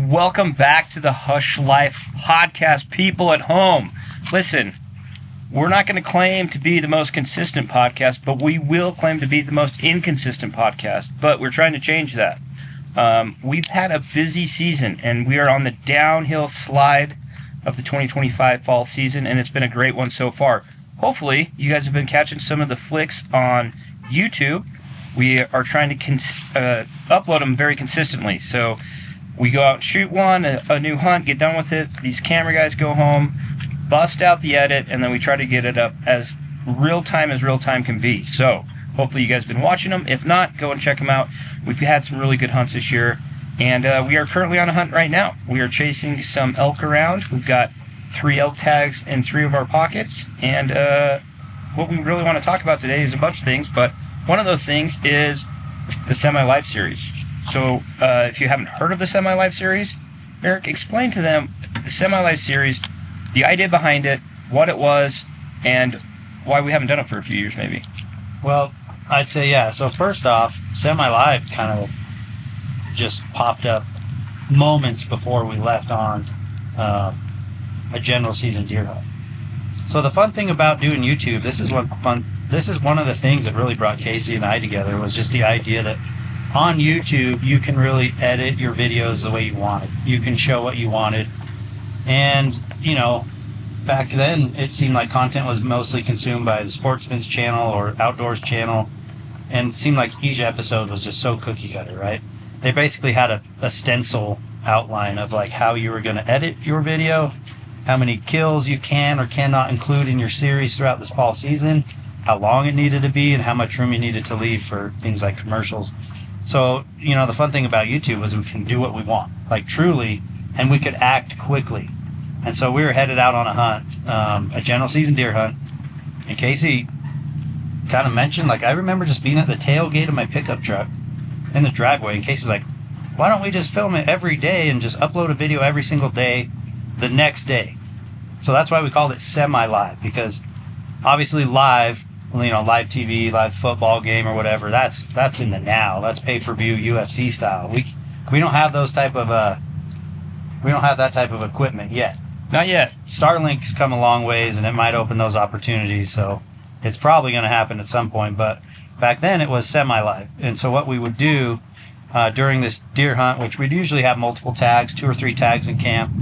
Welcome back to the Hushlife podcast, people at home. Listen, we're not going to claim to be the most consistent podcast, but we will claim to be the most inconsistent podcast, but we're trying to change that. We've had a busy season, and we are on the downhill slide of the 2025 fall season, and it's been a great one so far. Hopefully, you guys have been catching some of the flicks on YouTube. We are trying to upload them very consistently, so we go out and shoot one, a new hunt, get done with it. These camera guys go home, bust out the edit, and then we try to get it up as real time can be. So hopefully you guys have been watching them. If not, go and check them out. We've had some really good hunts this year, and we are currently on a hunt right now. We are chasing some elk around. We've got 3 elk tags in 3 of our pockets, and what we really want to talk about today is a bunch of things, but one of those things is the Semi-Live series. So if you haven't heard of the Semi-Live series, Eric, explain to them the Semi-Live series, the idea behind it, what it was, and why we haven't done it for a few years maybe. Well, I'd say, yeah. So first off, Semi-Live kind of just popped up moments before we left on a general season deer hunt. So the fun thing about doing YouTube, this is one of the things that really brought Casey and I together, was just the idea that on YouTube, you can really edit your videos the way you want it. You can show what you wanted. And, you know, back then, it seemed like content was mostly consumed by the Sportsman's channel or Outdoors channel. And it seemed like each episode was just so cookie cutter, right? They basically had a stencil outline of like how you were going to edit your video, how many kills you can or cannot include in your series throughout this fall season, how long it needed to be, and how much room you needed to leave for things like commercials. So, you know, the fun thing about YouTube is we can do what we want, like truly, and we could act quickly. And so we were headed out on a hunt, a general season deer hunt, and Casey kind of mentioned, like, I remember just being at the tailgate of my pickup truck in the driveway, and Casey's like, why don't we just film it every day and just upload a video every single day the next day? So that's why we called it Semi-Live, because obviously live, you know, live TV, live football game or whatever, that's in the now. That's pay-per-view UFC style. We don't have those type of we don't have that type of equipment yet. Not yet. Starlink's come a long ways, and it might open those opportunities, so it's probably going to happen at some point. But back then it was Semi-Live. And so what we would do during this deer hunt, which we'd usually have multiple tags, 2 or 3 tags in camp,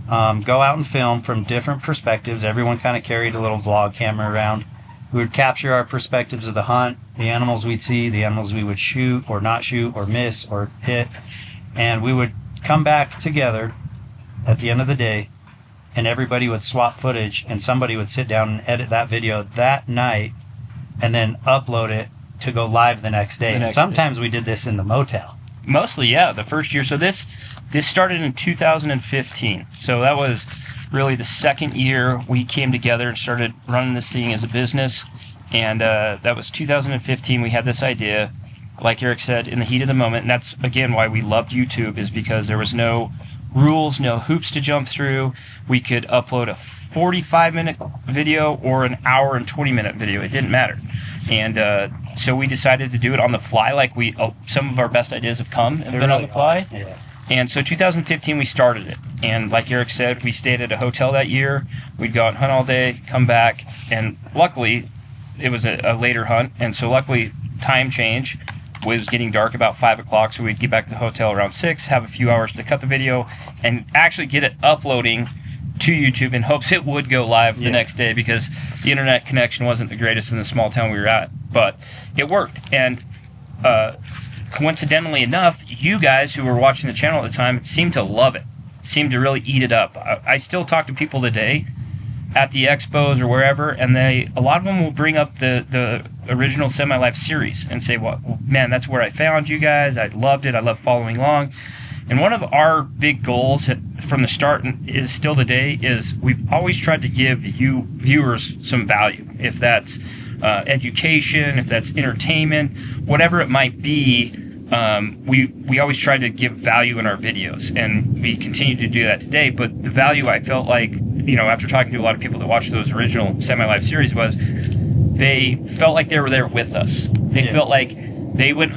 go out and film from different perspectives. Everyone kind of carried a little vlog camera around. We would capture our perspectives of the hunt, the animals we'd see, the animals we would shoot or not shoot or miss or hit. And we would come back together at the end of the day, and everybody would swap footage, and somebody would sit down and edit that video that night and then upload it to go live the next day. And sometimes we did this in the motel. Mostly, yeah, the first year. So this started in 2015. So that was really the second year we came together and started running this thing as a business. And that was 2015. We had this idea, like Eric said, in the heat of the moment. And that's, again, why we loved YouTube, is because there was no rules, no hoops to jump through. We could upload a 45-minute video or an hour and 20-minute video. It didn't matter. And so we decided to do it on the fly, like some of our best ideas have been on the fly. Yeah. And so 2015, we started it. And like Eric said, we stayed at a hotel that year. We'd go out and hunt all day, come back. And luckily, it was a later hunt. And so luckily, time change. It was getting dark about 5 o'clock, so we'd get back to the hotel around 6, have a few hours to cut the video, and actually get it uploading to YouTube in hopes it would go live the next day, because the internet connection wasn't the greatest in the small town we were at. But it worked. And coincidentally enough, you guys who were watching the channel at the time seemed to love it, seemed to really eat it up. I still talk to people today at the expos or wherever, and a lot of them will bring up the original Semi-Live series and say, well, man, that's where I found you guys. I loved it. I love following along. And one of our big goals from the start, and is still today, is we've always tried to give you viewers some value. If that's education, if that's entertainment, whatever it might be, we always try to give value in our videos, and we continue to do that today. But the value, I felt like, you know, after talking to a lot of people that watched those original Semi-Live series, was they felt like they were there with us. They felt like they would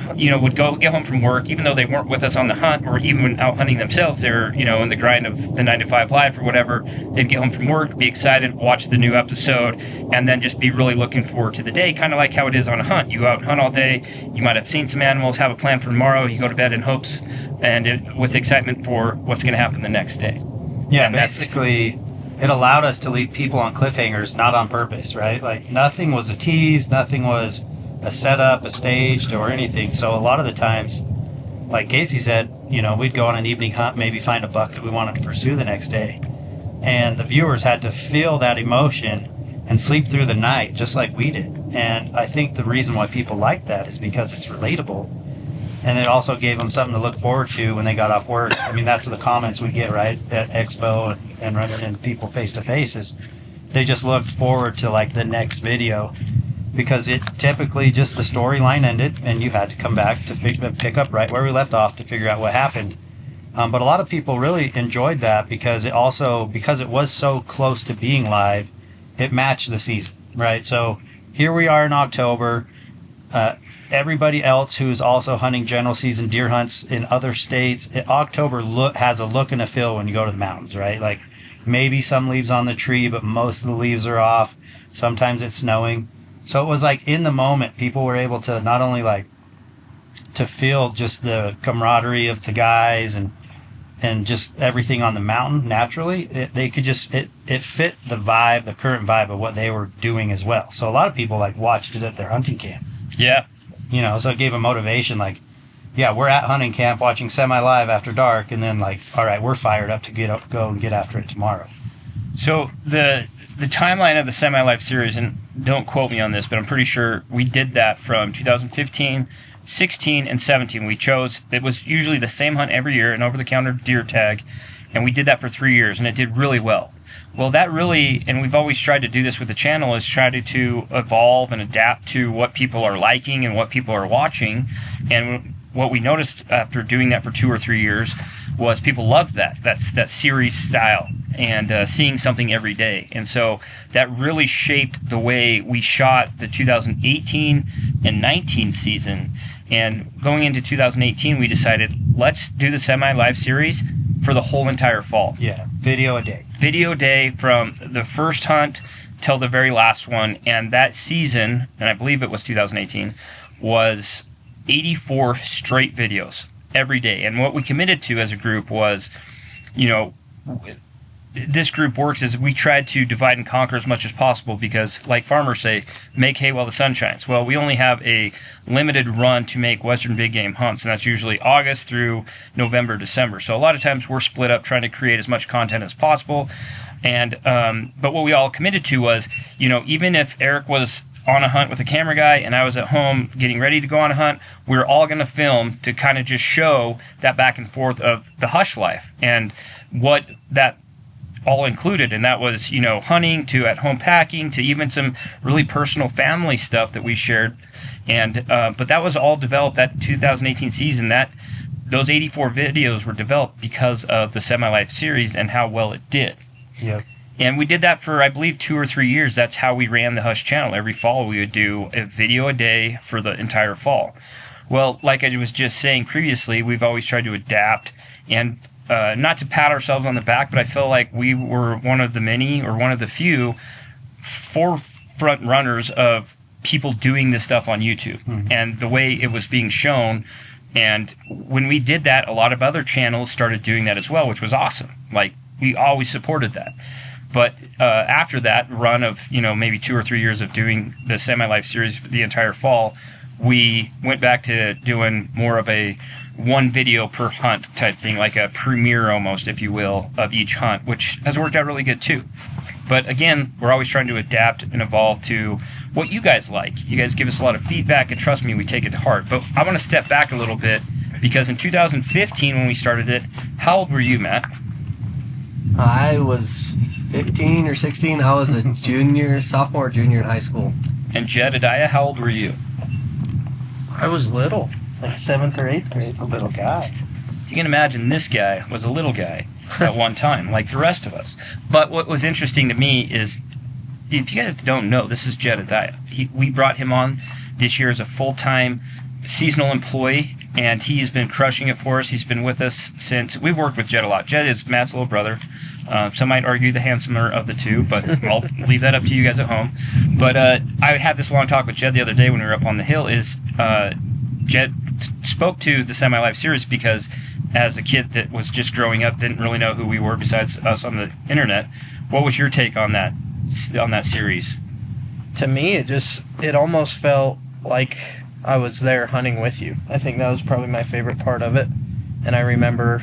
go get home from work, even though they weren't with us on the hunt or even out hunting themselves. They were, in the grind of the 9 to 5 life or whatever. They'd get home from work, be excited, watch the new episode, and then just be really looking forward to the day, kind of like how it is on a hunt. You go out and hunt all day. You might have seen some animals, have a plan for tomorrow. You go to bed in hopes and with excitement for what's going to happen the next day. Yeah, and basically, it allowed us to leave people on cliffhangers, not on purpose, right? Like, nothing was a tease, nothing was a setup, a staged, or anything. So a lot of the times, like Casey said, we'd go on an evening hunt, maybe find a buck that we wanted to pursue the next day. And the viewers had to feel that emotion and sleep through the night, just like we did. And I think the reason why people like that is because it's relatable. And it also gave them something to look forward to when they got off work. I mean, that's the comments we get, right, at Expo and running into people face to face, is they just looked forward to, like, the next video, because it typically just the storyline ended and you had to come back to pick up right where we left off to figure out what happened. But a lot of people really enjoyed that because it was so close to being live, it matched the season, right? So here we are in October. Everybody else who's also hunting general season deer hunts in other states, October has a look and a feel when you go to the mountains, right? Like, maybe some leaves on the tree, but most of the leaves are off. Sometimes it's snowing. So it was like in the moment, people were able to not only like to feel just the camaraderie of the guys and just everything on the mountain naturally. They could just, it fit the vibe, the current vibe of what they were doing as well. So a lot of people like watched it at their hunting camp. Yeah. So it gave them motivation. Like, yeah, we're at hunting camp watching semi-live after dark, and then like, all right, we're fired up to go and get after it tomorrow. So the timeline of the semi-live series, and don't quote me on this, but I'm pretty sure we did that from 2015, 16, and 17. We chose, it was usually the same hunt every year, an over-the-counter deer tag, and we did that for 3 years, and it did really well. Well, that really, and we've always tried to do this with the channel, is try to evolve and adapt to what people are liking and what people are watching. And what we noticed after doing that for 2 or 3 years was people loved that series style and seeing something every day. And so that really shaped the way we shot the 2018 and 19 season. And going into 2018, we decided, let's do the semi-live series for the whole entire fall. Yeah, video a day. Video a day from the first hunt till the very last one. And that season, and I believe it was 2018, was 84 straight videos every day. And what we committed to as a group was, this group works is we tried to divide and conquer as much as possible because, like farmers say, make hay while the sun shines. Well, we only have a limited run to make Western big game hunts, and that's usually August through November, December. So a lot of times we're split up trying to create as much content as possible. And but what we all committed to was, even if Eric was on a hunt with a camera guy and I was at home getting ready to go on a hunt, we were all going to film to kind of just show that back and forth of the hush life and what that all included. And that was, hunting to at home packing to even some really personal family stuff that we shared. And but that was all developed that 2018 season. Those 84 videos were developed because of the semi-life series and how well it did. Yep. And we did that for, I believe, 2 or 3 years. That's how we ran the Hush channel. Every fall, we would do a video a day for the entire fall. Well, like I was just saying previously, we've always tried to adapt and not to pat ourselves on the back, but I feel like we were one of the many or one of the few forefront runners of people doing this stuff on YouTube and the way it was being shown. And when we did that, a lot of other channels started doing that as well, which was awesome. Like, we always supported that. But after that run of, maybe 2 or 3 years of doing the semi-life series the entire fall, we went back to doing more of a one video per hunt type thing, like a premiere almost, if you will, of each hunt, which has worked out really good too. But again, we're always trying to adapt and evolve to what you guys like. You guys give us a lot of feedback, and trust me, we take it to heart. But I want to step back a little bit, because in 2015 when we started it, how old were you, Matt? I was 15 or 16. I was a sophomore, junior in high school. And Jediah, how old were you? I was little, like 7th or 8th grade. A little guy. You can imagine this guy was a little guy at one time, like the rest of us. But what was interesting to me is, if you guys don't know, this is Jediah. We brought him on this year as a full-time seasonal employee, and he's been crushing it for us. He's been with us since we've worked with Jed a lot. Jed is Matt's little brother. Some might argue the handsomer of the two, but I'll leave that up to you guys at home. But I had this long talk with Jed the other day when we were up on the hill. Jed spoke to the Semi-Live series because as a kid that was just growing up, didn't really know who we were besides us on the internet. What was your take on that series? To me, it almost felt like I was there hunting with you. I think that was probably my favorite part of it. And I remember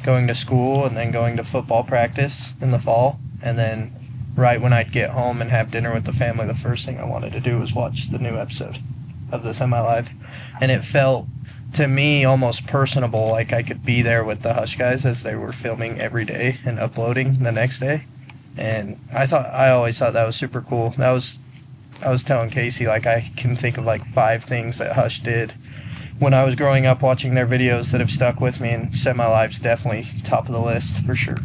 going to school and then going to football practice in the fall. And then right when I'd get home and have dinner with the family, the first thing I wanted to do was watch the new episode of the Semi-Live. And it felt, to me, almost personable, like I could be there with the Hush guys as they were filming every day and uploading the next day. And I always thought that was super cool. I was telling Casey, like, I can think of like 5 things that Hush did when I was growing up watching their videos that have stuck with me, and Semi-Live's definitely top of the list for sure.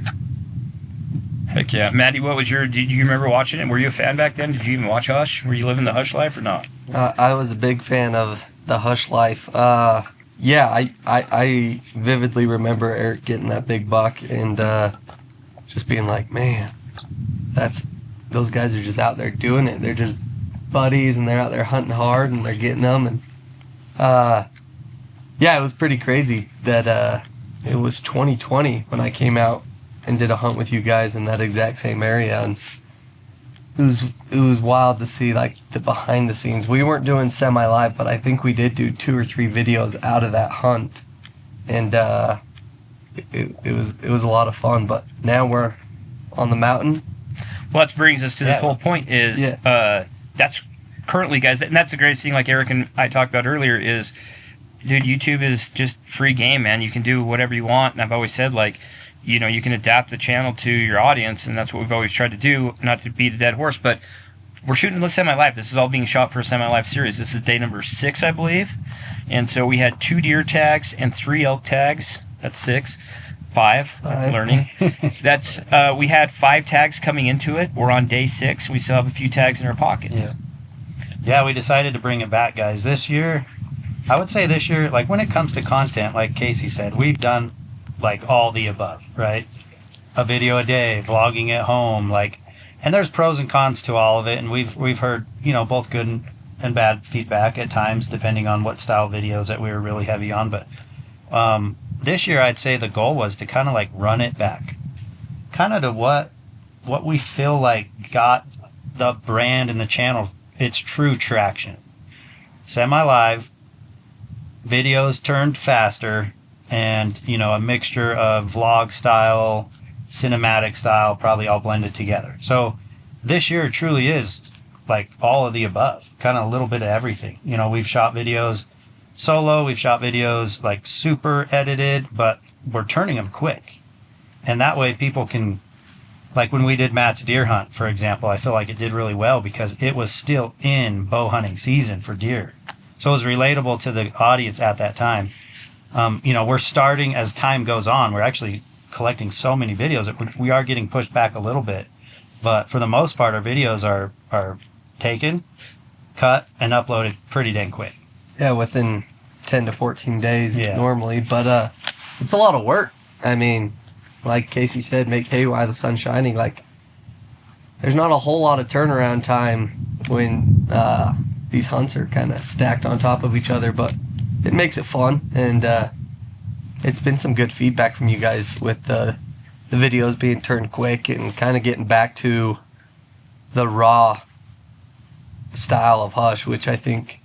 Heck yeah. Maddie, did you remember watching it? Were you a fan back then? Did you even watch Hush? Were you living the Hush life or not? I was a big fan of the Hush life. Yeah, I vividly remember Eric getting that big buck and just being like, man, those guys are just out there doing it. They're just buddies and they're out there hunting hard and they're getting them. And yeah, it was pretty crazy that it was 2020 when I came out and did a hunt with you guys in that exact same area, and it was wild to see like the behind the scenes. We weren't doing Semi-Live, but I think we did do 2 or 3 videos out of that hunt, and it was a lot of fun. But now we're on the mountain. Well, that brings us to this whole point is that's currently, guys, and that's the greatest thing, like Eric and I talked about earlier, is, dude, YouTube is just free game, man. You can do whatever you want, and I've always said, like, you know, you can adapt the channel to your audience, and that's what we've always tried to do, not to beat a dead horse, but we're shooting the Semi-Live. This is all being shot for a Semi-Live series. This is day number 6, I believe, and so we had 2 deer tags and 3 elk tags. That's 6. 5. I'm learning. That's we had 5 tags coming into it. We're on day 6. We still have a few tags in our pockets. Yeah, we decided to bring it back, guys. This year, I would say this year, like when it comes to content, like Casey said, we've done like all the above, right? A video a day, vlogging at home, like, and there's pros and cons to all of it, and we've heard, you know, both good and bad feedback at times, depending on what style videos that we were really heavy on. But this year, I'd say the goal was to kind of like run it back, kind of to what we feel like got the brand and the channel its true traction. Semi-Live, videos turned faster, and, you know, a mixture of vlog style, cinematic style, probably all blended together. So this year truly is like all of the above, kind of a little bit of everything. You know, we've shot videos solo, we've shot videos like super edited, but we're turning them quick. And that way people can, like when we did Matt's deer hunt, for example, I feel like it did really well because it was still in bow hunting season for deer. So it was relatable to the audience at that time. You know, we're starting as time goes on. We're actually collecting so many videos that we are getting pushed back a little bit. But for the most part, our videos are taken, cut, and uploaded pretty dang quick. Yeah, within 10 to 14 days normally. But it's a lot of work. I mean, like Casey said, make hay while the sun's shining. Like, there's not a whole lot of turnaround time when these hunts are kind of stacked on top of each other, but it makes it fun, and it's been some good feedback from you guys with the videos being turned quick and kind of getting back to the raw style of Hush, which I think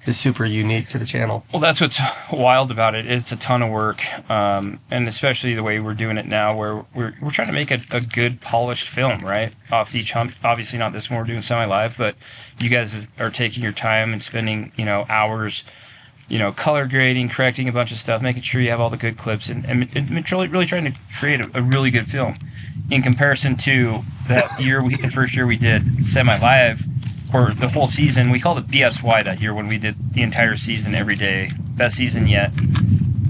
is super unique to the channel. Well, that's what's wild about it. It's a ton of work, and especially the way we're doing it now, where we're trying to make a good polished film, right, off each hunt. Obviously not this one, we're doing Semi-Live, but you guys are taking your time and spending, you know, hours, you know, color grading, correcting a bunch of stuff, making sure you have all the good clips, and really trying to create a really good film. In comparison to that year, the first year we did Semi-Live, or the whole season, we called it BSY that year when we did the entire season every day, best season yet.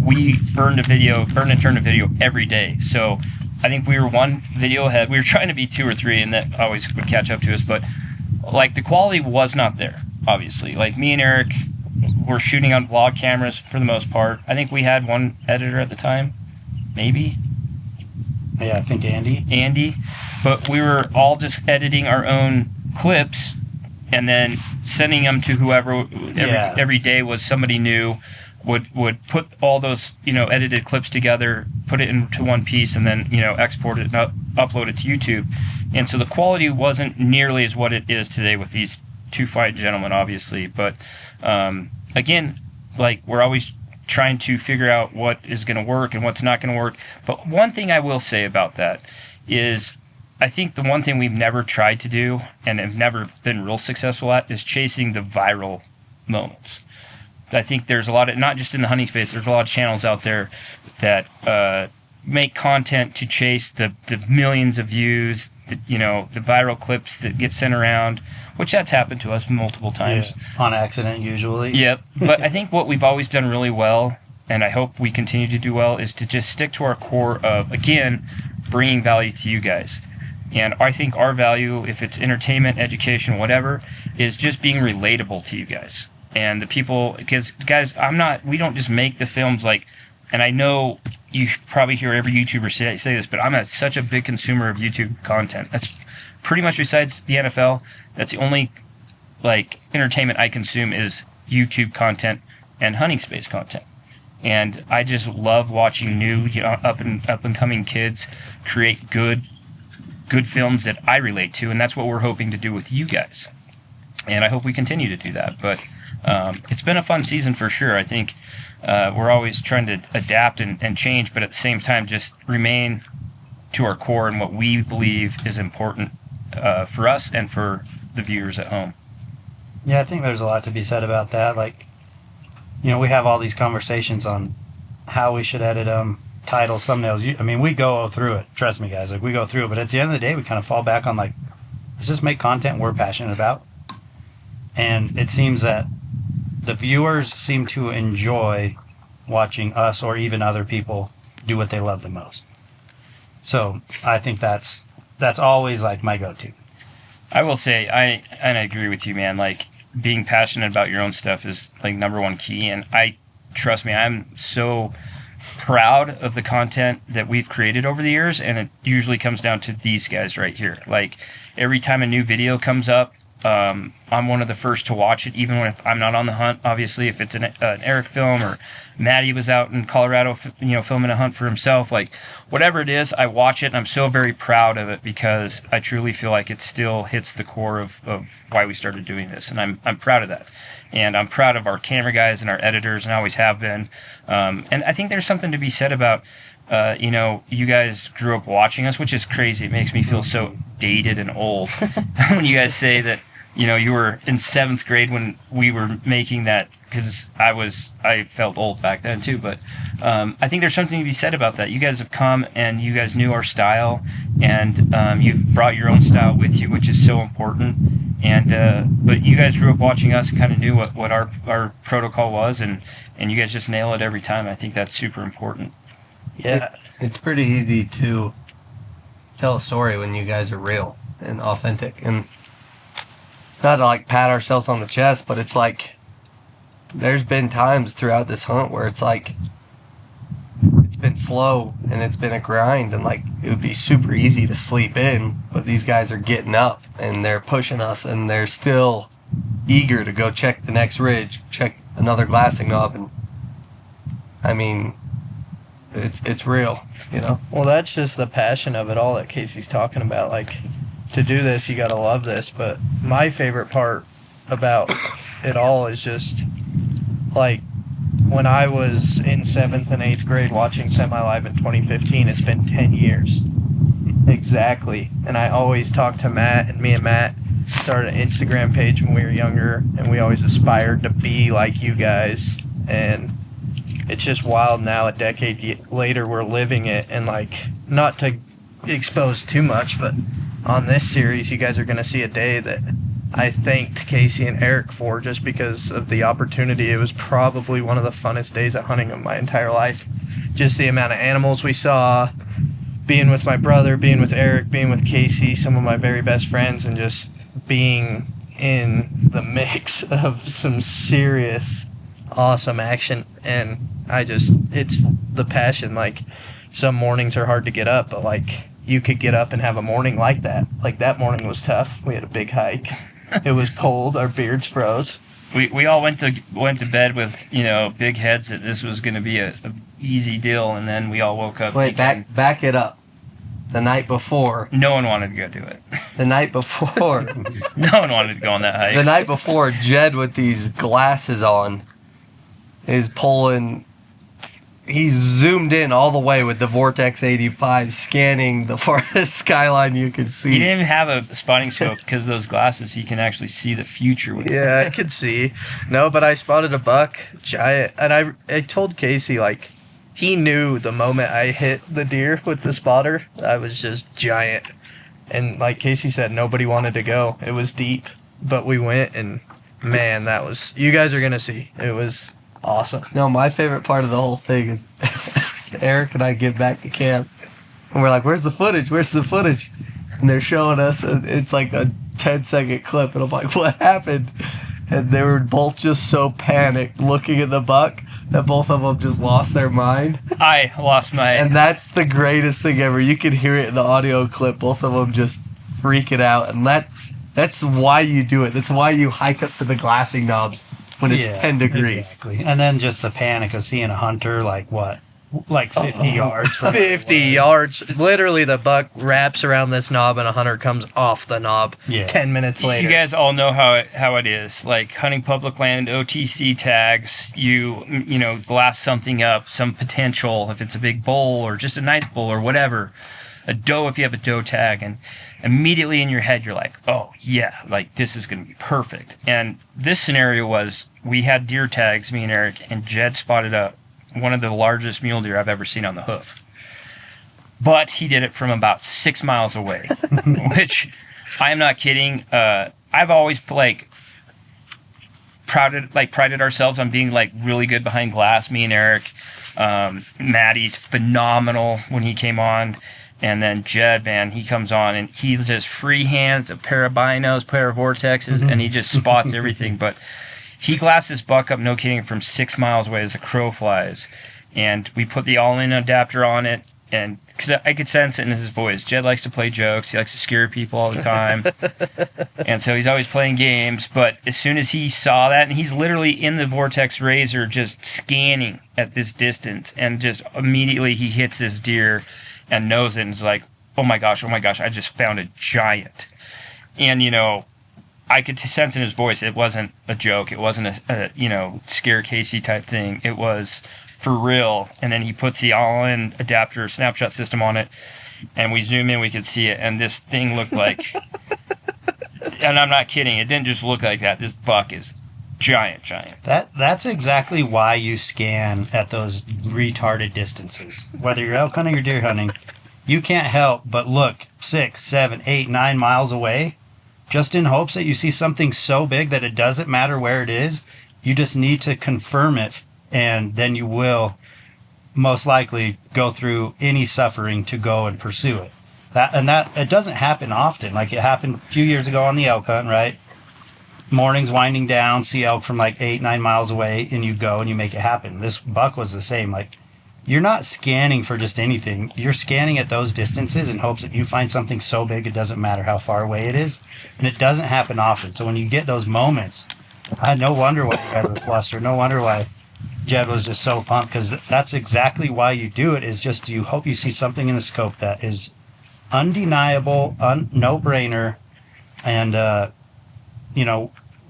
We burned and turned a video every day. So I think we were 1 video ahead. We were trying to be 2 or 3, and that always would catch up to us. But like the quality was not there, obviously. Like me and Eric were shooting on vlog cameras for the most part. I think we had one editor at the time, maybe. Yeah, I think Andy. But we were all just editing our own clips and then sending them to whoever. Every day was somebody new. Would put all those edited clips together, put it into one piece, and then export it and upload it to YouTube. And so the quality wasn't nearly as what it is today with these two fine gentlemen, obviously. But again, like, we're always trying to figure out what is going to work and what's not going to work. But one thing I will say about that is, I think the one thing we've never tried to do and have never been real successful at is chasing the viral moments. I think there's a lot of, not just in the hunting space, there's a lot of channels out there that make content to chase the millions of views, the viral clips that get sent around, which that's happened to us multiple times. Yeah, on accident, usually. Yep. But I think what we've always done really well, and I hope we continue to do well, is to just stick to our core of, again, bringing value to you guys. And I think our value, if it's entertainment, education, whatever, is just being relatable to you guys. And the people, because guys, we don't just make the films like, and I know you probably hear every YouTuber say this, but I'm such a big consumer of YouTube content. That's pretty much, besides the NFL, that's the only entertainment I consume is YouTube content and hunting space content. And I just love watching new, up and coming kids create good films that I relate to, and that's what we're hoping to do with you guys. And I hope we continue to do that. But it's been a fun season for sure. I think we're always trying to adapt and change, but at the same time just remain to our core and what we believe is important for us and for the viewers at home. Yeah, I think there's a lot to be said about that. Like, we have all these conversations on how we should edit them, titles, thumbnails. I mean, we go through it. Trust me, guys. Like, we go through it. But at the end of the day, we kind of fall back on, let's just make content we're passionate about. And it seems that the viewers seem to enjoy watching us or even other people do what they love the most. So I think that's always my go-to. I will say, I agree with you, man. Being passionate about your own stuff is number one key. And trust me, I'm so proud of the content that we've created over the years. And it usually comes down to these guys right here. Every time a new video comes up, I'm one of the first to watch it, even if I'm not on the hunt. Obviously, if it's an Eric film, or Maddie was out in Colorado, filming a hunt for himself, whatever it is, I watch it, and I'm so very proud of it because I truly feel like it still hits the core of why we started doing this, and I'm proud of that. And I'm proud of our camera guys and our editors, and I always have been. And I think there's something to be said about, you guys grew up watching us, which is crazy. It makes me feel so dated and old when you guys say that, you were in 7th grade when we were making that, because I felt old back then too. But I think there's something to be said about that. You guys have come and you guys knew our style, and you've brought your own style with you, which is so important. And but you guys grew up watching us and kind of knew what our protocol was, and you guys just nail it every time. I think that's super important. Yeah, it's pretty easy to tell a story when you guys are real and authentic, and not to pat ourselves on the chest, but it's there's been times throughout this hunt where it's it's been slow and it's been a grind, and it would be super easy to sleep in, but these guys are getting up and they're pushing us, and they're still eager to go check the next ridge, check another glassing knob, and I mean, it's real, Well, that's just the passion of it all that Casey's talking about. To do this, you gotta love this. But my favorite part about it all is just when I was in 7th and 8th grade watching Semilive in 2015. It's been 10 years exactly, and I always talk to Matt, and me and Matt started an Instagram page when we were younger, and we always aspired to be like you guys. And it's just wild now, a decade later, we're living it. And not to expose too much, but on this series, you guys are going to see a day that I thanked Casey and Eric for, just because of the opportunity. It was probably one of the funnest days of hunting of my entire life. Just the amount of animals we saw, being with my brother, being with Eric, being with Casey, some of my very best friends, and just being in the mix of some serious awesome action, and it's the passion. Like, some mornings are hard to get up, but like, you could get up and have a morning like that. Like, that morning was tough. We had a big hike. It was cold. Our beards froze. We all went to bed with, big heads that this was going to be a easy deal, and then we all woke up. Wait, back it up. The night before. No one wanted to go do it. The night before. No one wanted to go on that hike. The night before, Jed with these glasses on is pulling. He's zoomed in all the way with the Vortex 85, scanning the farthest skyline you can see. He didn't even have a spotting scope because those glasses, he can actually see the future with. Yeah, I could see. No, but I spotted a buck, giant, and I told Casey, like, he knew the moment I hit the deer with the spotter, I was just giant. And like Casey said, nobody wanted to go. It was deep, but we went, and man, you guys are going to see. It was awesome. No, my favorite part of the whole thing is Eric and I get back to camp, and we're like, where's the footage? Where's the footage? And they're showing us, and it's like a 10-second clip, and I'm like, what happened? And they were both just so panicked looking at the buck that both of them just lost their mind. I lost my... And that's the greatest thing ever. You can hear it in the audio clip. Both of them just freaking out. And that's why you do it. That's why you hike up to the glassing knobs when it's 10 degrees. Exactly. And then just the panic of seeing a hunter, like 50 yards from 50 yards. Literally, the buck wraps around this knob and a hunter comes off the knob 10 minutes later. You guys all know how it is. Like, hunting public land, OTC tags, you glass something up, some potential, if it's a big bull or just a nice bull or whatever. A doe if you have a doe tag, and immediately in your head you're like, oh yeah, like this is going to be perfect. And this scenario was, we had deer tags, me and Eric, and Jed spotted one of the largest mule deer I've ever seen on the hoof. But he did it from about 6 miles away, which I am not kidding. I've always prided ourselves on being really good behind glass. Me and Eric, Maddie's phenomenal when he came on, and then Jed, man, he comes on and he just freehands a pair of binos, pair of vortexes, and he just spots everything. But he glassed this buck up, no kidding, from 6 miles away as the crow flies. And we put the Ollin adapter on it, and because I could sense it in his voice. Jed likes to play jokes. He likes to scare people all the time. And so he's always playing games. But as soon as he saw that, and he's literally in the Vortex Razor just scanning at this distance, and just immediately he hits this deer and knows it and is like, oh my gosh, I just found a giant. And, I could sense in his voice it wasn't a joke. It wasn't a scare Casey type thing. It was for real. And then he puts the Ollin adapter snapshot system on it, and we zoom in, we could see it, and this thing looked like and I'm not kidding, it didn't just look like that. This buck is giant. That's exactly why you scan at those retarded distances. Whether you're elk hunting or deer hunting, you can't help but look 6, 7, 8, 9 miles away, just in hopes that you see something so big that it doesn't matter where it is. You just need to confirm it, and then you will most likely go through any suffering to go and pursue it. That it doesn't happen often. Like, it happened a few years ago on the elk hunt, right? Mornings winding down, see elk from 8, 9 miles away, and you go and you make it happen. This buck was the same. You're not scanning for just anything. You're scanning at those distances in hopes that you find something so big it doesn't matter how far away it is. And it doesn't happen often. So when you get those moments, no wonder why you guys were flustered. No wonder why Jed was just so pumped, because that's exactly why you do it, is just you hope you see something in the scope that is undeniable, no-brainer, and,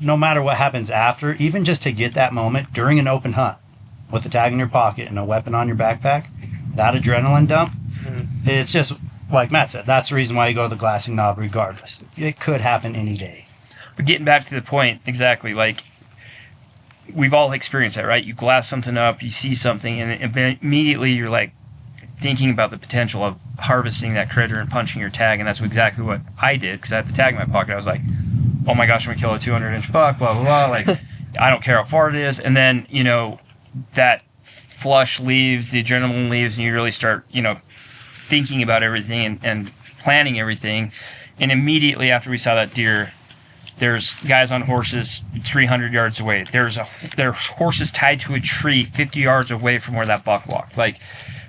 no matter what happens after, even just to get that moment during an open hunt, with a tag in your pocket and a weapon on your backpack, that adrenaline dump, it's just, like Matt said, that's the reason why you go to the glassing knob regardless. It could happen any day. But getting back to the point, exactly, we've all experienced that, right? You glass something up, you see something, and immediately you're thinking about the potential of harvesting that critter and punching your tag, and that's exactly what I did, because I had the tag in my pocket. I was like, oh my gosh, I'm going to kill a 200-inch buck, blah, blah, blah. I don't care how far it is. And then, that flush leaves, the adrenaline leaves, and you really start, thinking about everything and planning everything. And immediately after we saw that deer, There's guys on horses 300 yards away. There's horses tied to a tree 50 yards away from where that buck walked. Like,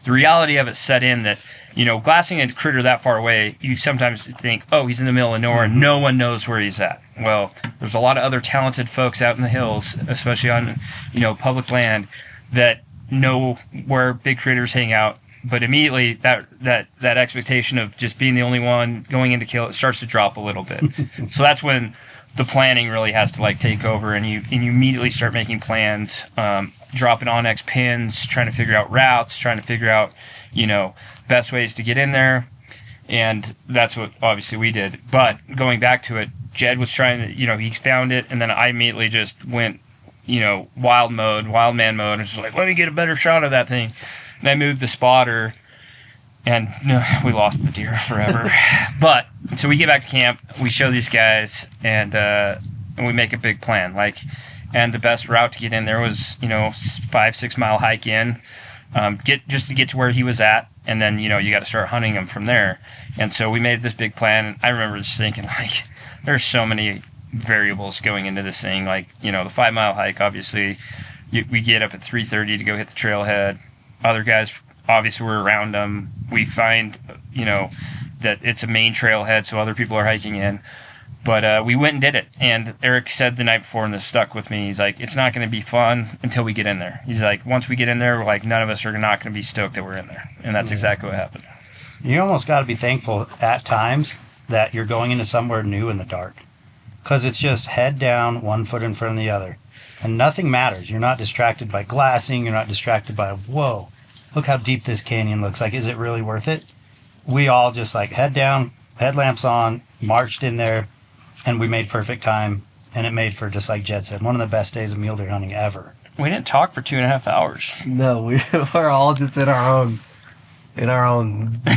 the reality of it set in that, glassing a critter that far away, you sometimes think, oh, he's in the middle of nowhere and no one knows where he's at. Well, there's a lot of other talented folks out in the hills, especially on, public land, that know where big critters hang out. But immediately that expectation of just being the only one going in to kill it starts to drop a little bit. So that's when the planning really has to take over, and you immediately start making plans, dropping OnX pins, trying to figure out routes, trying to figure out, best ways to get in there. And that's what obviously we did. But going back to it, Jed was trying to, he found it, and then I immediately just went, wild man mode, and just like, let me get a better shot of that thing. And I moved the spotter, and we lost the deer forever. But so we get back to camp, we show these guys, and we make a big plan. And the best route to get in there was 5-6 mile hike in, just to get to where he was at, and then you got to start hunting him from there. And so we made this big plan. I remember just thinking there's so many variables going into this thing. The 5 mile hike, obviously, we get up at 3:30 to go hit the trailhead. Other guys obviously were around them. We find, that it's a main trailhead, so other people are hiking in. But we went and did it. And Eric said the night before, and this stuck with me, he's like, it's not going to be fun until we get in there. He's like, once we get in there, none of us are not going to be stoked that we're in there. And that's exactly what happened. You almost got to be thankful at times that you're going into somewhere new in the dark. Because it's just head down, one foot in front of the other. And nothing matters. You're not distracted by glassing. You're not distracted by, whoa, look how deep this canyon looks. Is it really worth it? We all just head down, headlamps on, marched in there, and we made perfect time. And it made for, just like Jed said, one of the best days of mule deer hunting ever. We didn't talk for 2.5 hours. No, we're all just in our own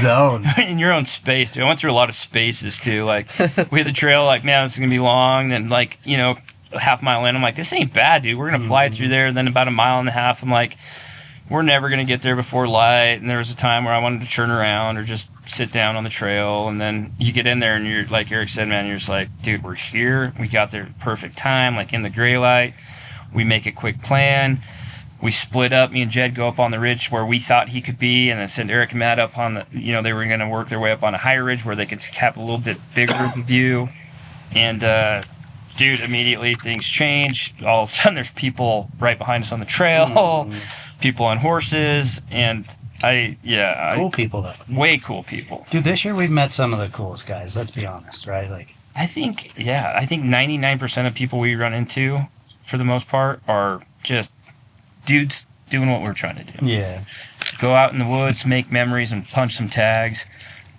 zone. In your own space, dude. I went through a lot of spaces, too. We hit the trail, man, this is going to be long. Then, a half mile in, I'm like, this ain't bad, dude. We're going to fly through there. Then about 1.5 miles, I'm like, we're never going to get there before light. And there was a time where I wanted to turn around or just sit down on the trail. And then you get in there and you're, like Eric said, man, you're just like, dude, we're here. We got there at perfect time, in the gray light. We make a quick plan. We split up. Me and Jed go up on the ridge where we thought he could be, and then send Eric and Matt up on the, they were going to work their way up on a higher ridge where they could have a little bit bigger view. And, dude, immediately things change. All of a sudden there's people right behind us on the trail, people on horses, and cool people, though. Way cool people. Dude, this year we've met some of the coolest guys, let's be honest, right? I think 99% of people we run into, for the most part, are just dudes doing what we're trying to do. Yeah. Go out in the woods, make memories, and punch some tags.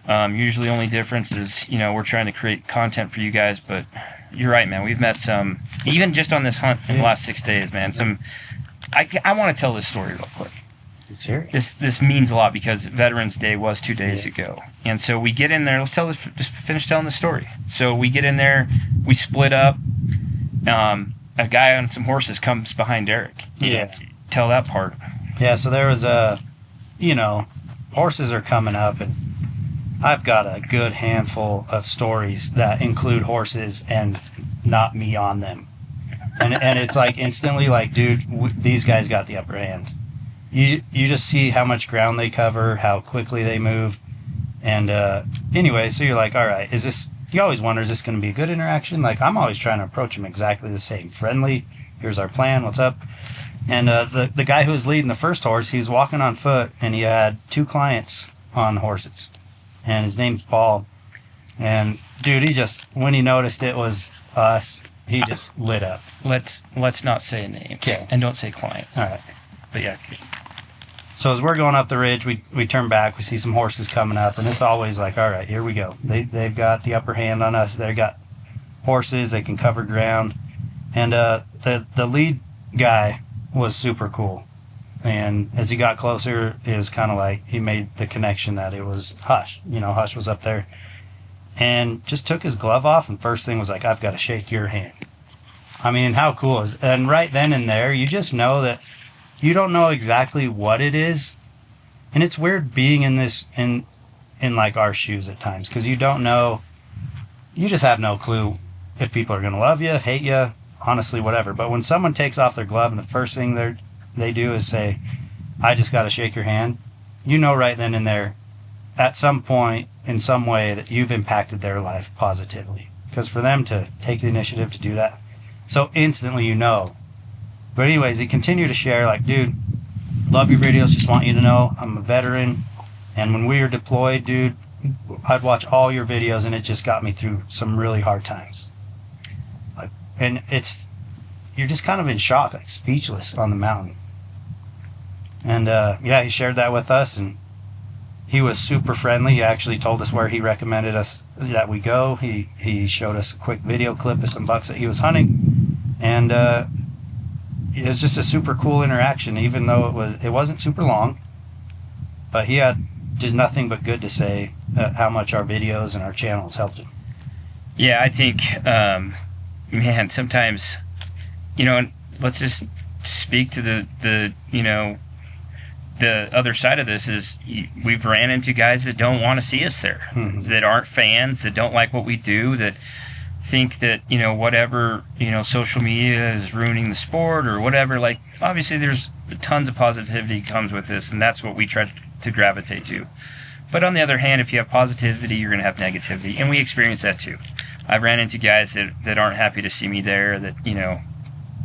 Usually only difference is, we're trying to create content for you guys, but you're right, man. We've met some, even just on this hunt in the last 6 days, man. I want to tell this story real quick. This means a lot because Veterans Day was 2 days ago. And so we get in there, just finish telling the story. So we get in there, we split up. A guy on some horses comes behind Eric. Tell that part. Yeah, so there was horses are coming up, and I've got a good handful of stories that include horses and not me on them. And it's instantly dude, these guys got the upper hand. You just see how much ground they cover, how quickly they move. And anyway, so you're like, all right, you always wonder, is this going to be a good interaction? I'm always trying to approach them exactly the same. Friendly, here's our plan, what's up? And the guy who was leading the first horse, he was walking on foot, and he had 2 clients on horses. And his name's Paul. And dude, when he noticed it was us, he just lit up. Let's not say a name. Okay. And don't say clients. All right. But yeah. So as we're going up the ridge, we turn back, we see some horses coming up, and it's always all right, here we go. They've got the upper hand on us. They've got horses, they can cover ground. And the lead guy was super cool. And as he got closer, it was kind of he made the connection that it was Hush. Hush was up there. And just took his glove off, and first thing was I've got to shake your hand. I mean, how cool is it? And right then and there, you just know that you don't know exactly what it is. And it's weird being in this, in our shoes at times, because you don't know, you just have no clue if people are going to love you, hate you, honestly, whatever. But when someone takes off their glove and the first thing they do is say, I just got to shake your hand, you know right then and there, at some point, in some way, that you've impacted their life positively. Because for them to take the initiative to do that, so instantly you know. But anyways, he continued to share, like, dude, love your videos, just want you to know I'm a veteran. And when we were deployed, dude, I'd watch all your videos and it just got me through some really hard times. Like, and you're just kind of in shock, like speechless on the mountain. And yeah, he shared that with us, and he was super friendly. He actually told us where he recommended us that we go. He showed us a quick video clip of some bucks that he was hunting, and it was just a super cool interaction, even though it wasn't super long. But he had just nothing but good to say how much our videos and our channels helped him. Yeah, I think, man, sometimes, you know, let's just speak to the you know, the other side of this is we've ran into guys that don't want to see us there, that aren't fans, that don't like what we do, that think that, you know, whatever, you know, social media is ruining the sport or whatever. Like, obviously there's tons of positivity comes with this, and that's what we try to gravitate to. But on the other hand, if you have positivity, you're going to have negativity, and we experience that too. I've ran into guys that aren't happy to see me there, that, you know,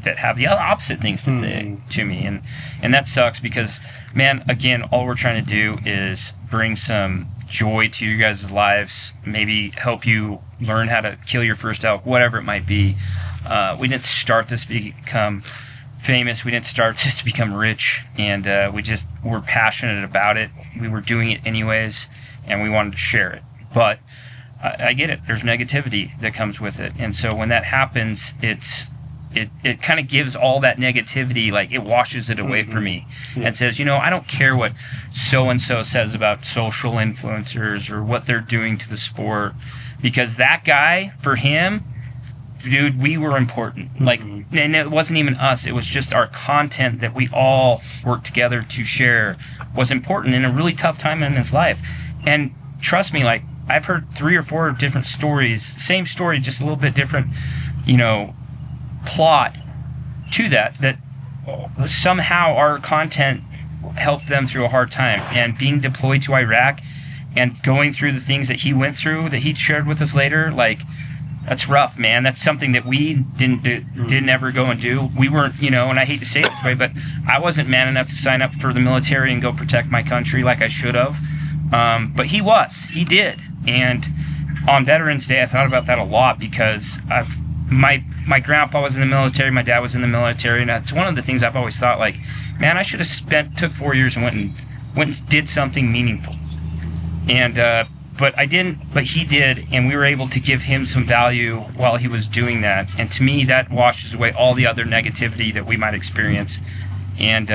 that have the opposite things to say to me, and that sucks because, man, again, all we're trying to do is bring some joy to you guys' lives, maybe help you learn how to kill your first elk, whatever it might be. We didn't start this to become famous. We didn't start this to become rich, and we're passionate about it. We were doing it anyways, and we wanted to share it. But I get it. There's negativity that comes with it, and so when that happens, it kind of gives all that negativity, like it washes it away from me and says, you know, I don't care what so-and-so says about social influencers or what they're doing to the sport, because that guy, for him, dude, we were important. Like, and it wasn't even us. It was just our content that we all worked together to share was important in a really tough time in his life. And trust me, like, I've heard 3 or 4 different stories, same story, just a little bit different, you know, plot to that somehow our content helped them through a hard time. And being deployed to Iraq and going through the things that he went through that he shared with us later, like, that's rough, man. That's something that we didn't ever go and do. We weren't, you know, and I hate to say it this way, but I wasn't man enough to sign up for the military and go protect my country like I should have. But he did. And on Veterans Day, I thought about that a lot, because my grandpa was in the military, my dad was in the military, and that's one of the things I've always thought, like, man, I should have took 4 years and went and did something meaningful. And but I didn't, but he did, and we were able to give him some value while he was doing that. And to me, that washes away all the other negativity that we might experience. And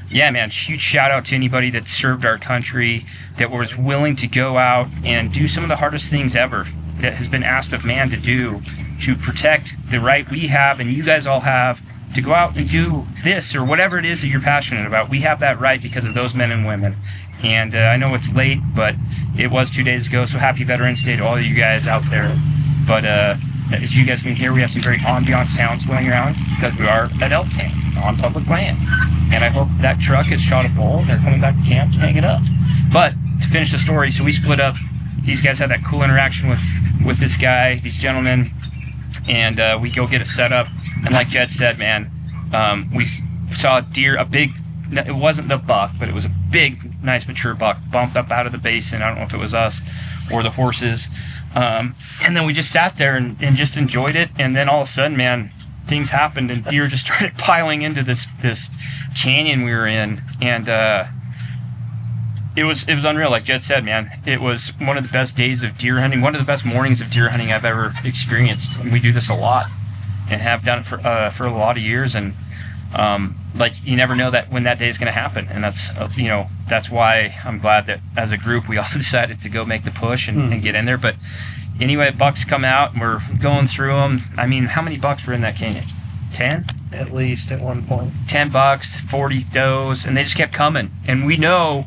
yeah, man, huge shout out to anybody that served our country, that was willing to go out and do some of the hardest things ever that has been asked of man to do, to protect the right we have and you guys all have to go out and do this or whatever it is that you're passionate about. We have that right because of those men and women. And I know it's late, but it was 2 days ago, so happy Veterans Day to all of you guys out there. But as you guys can hear, we have some very ambient sounds going around because we are at elk stands on public land. And I hope that truck has shot a bull and they're coming back to camp to hang it up. But to finish the story, so we split up. These guys had that cool interaction with this guy, these gentlemen, and we go get it set up. And like Jed said, man, we saw a deer, it wasn't the buck, but it was a big, nice, mature buck bumped up out of the basin. I don't know if it was us or the horses. And then we just sat there and just enjoyed it. And then all of a sudden, man, things happened and deer just started piling into this canyon we were in. And it was unreal. Like Jed said, man, it was one of the best days of deer hunting, one of the best mornings of deer hunting I've ever experienced. And we do this a lot and have done it for a lot of years. And like, you never know that when that day is going to happen. And that's, you know, that's why I'm glad that as a group we all decided to go make the push and get in there. But anyway, bucks come out and we're going through them. I mean, how many bucks were in that canyon? 10? At least at one point. 10 bucks, 40 does, and they just kept coming. And we know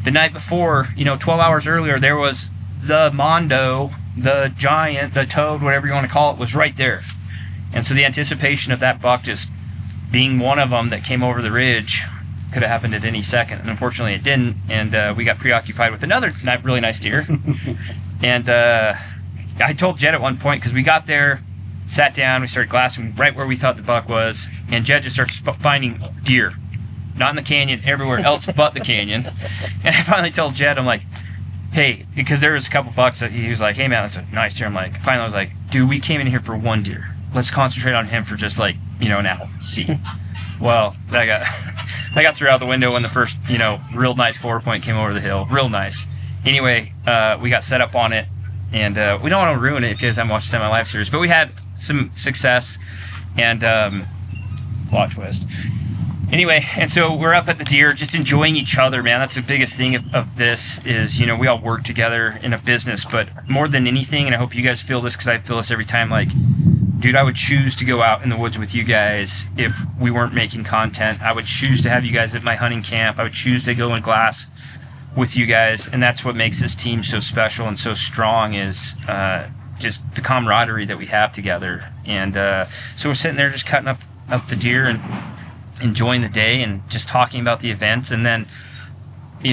the night before, you know, 12 hours earlier, there was the Mondo the giant, the toad, whatever you want to call it, was right there. And so the anticipation of that buck just being one of them that came over the ridge could have happened at any second. And unfortunately it didn't. And we got preoccupied with another really nice deer. And I told Jed at one point, because we got there, sat down, we started glassing right where we thought the buck was, and Jed just starts finding deer. Not in the canyon, everywhere else but the canyon. And I finally told Jed, I'm like, hey, because there was a couple bucks that he was like, hey man, that's a nice deer. I'm like, finally I was like, dude, we came in here for one deer. Let's concentrate on him for just like, an hour. See. Well, that got thrown out the window when the first, real nice 4-point came over the hill. Real nice. Anyway, we got set up on it, and we don't want to ruin it if you guys haven't watched the Semi-Live series, but we had some success, and plot twist. Anyway, and so we're up at the deer, just enjoying each other, man. That's the biggest thing of this is, we all work together in a business, but more than anything, and I hope you guys feel this because I feel this every time, like, dude, I would choose to go out in the woods with you guys if we weren't making content. I would choose to have you guys at my hunting camp. I would choose to go in glass with you guys, and that's what makes this team so special and so strong is just the camaraderie that we have together. And so we're sitting there just cutting up the deer and enjoying the day and just talking about the events, and then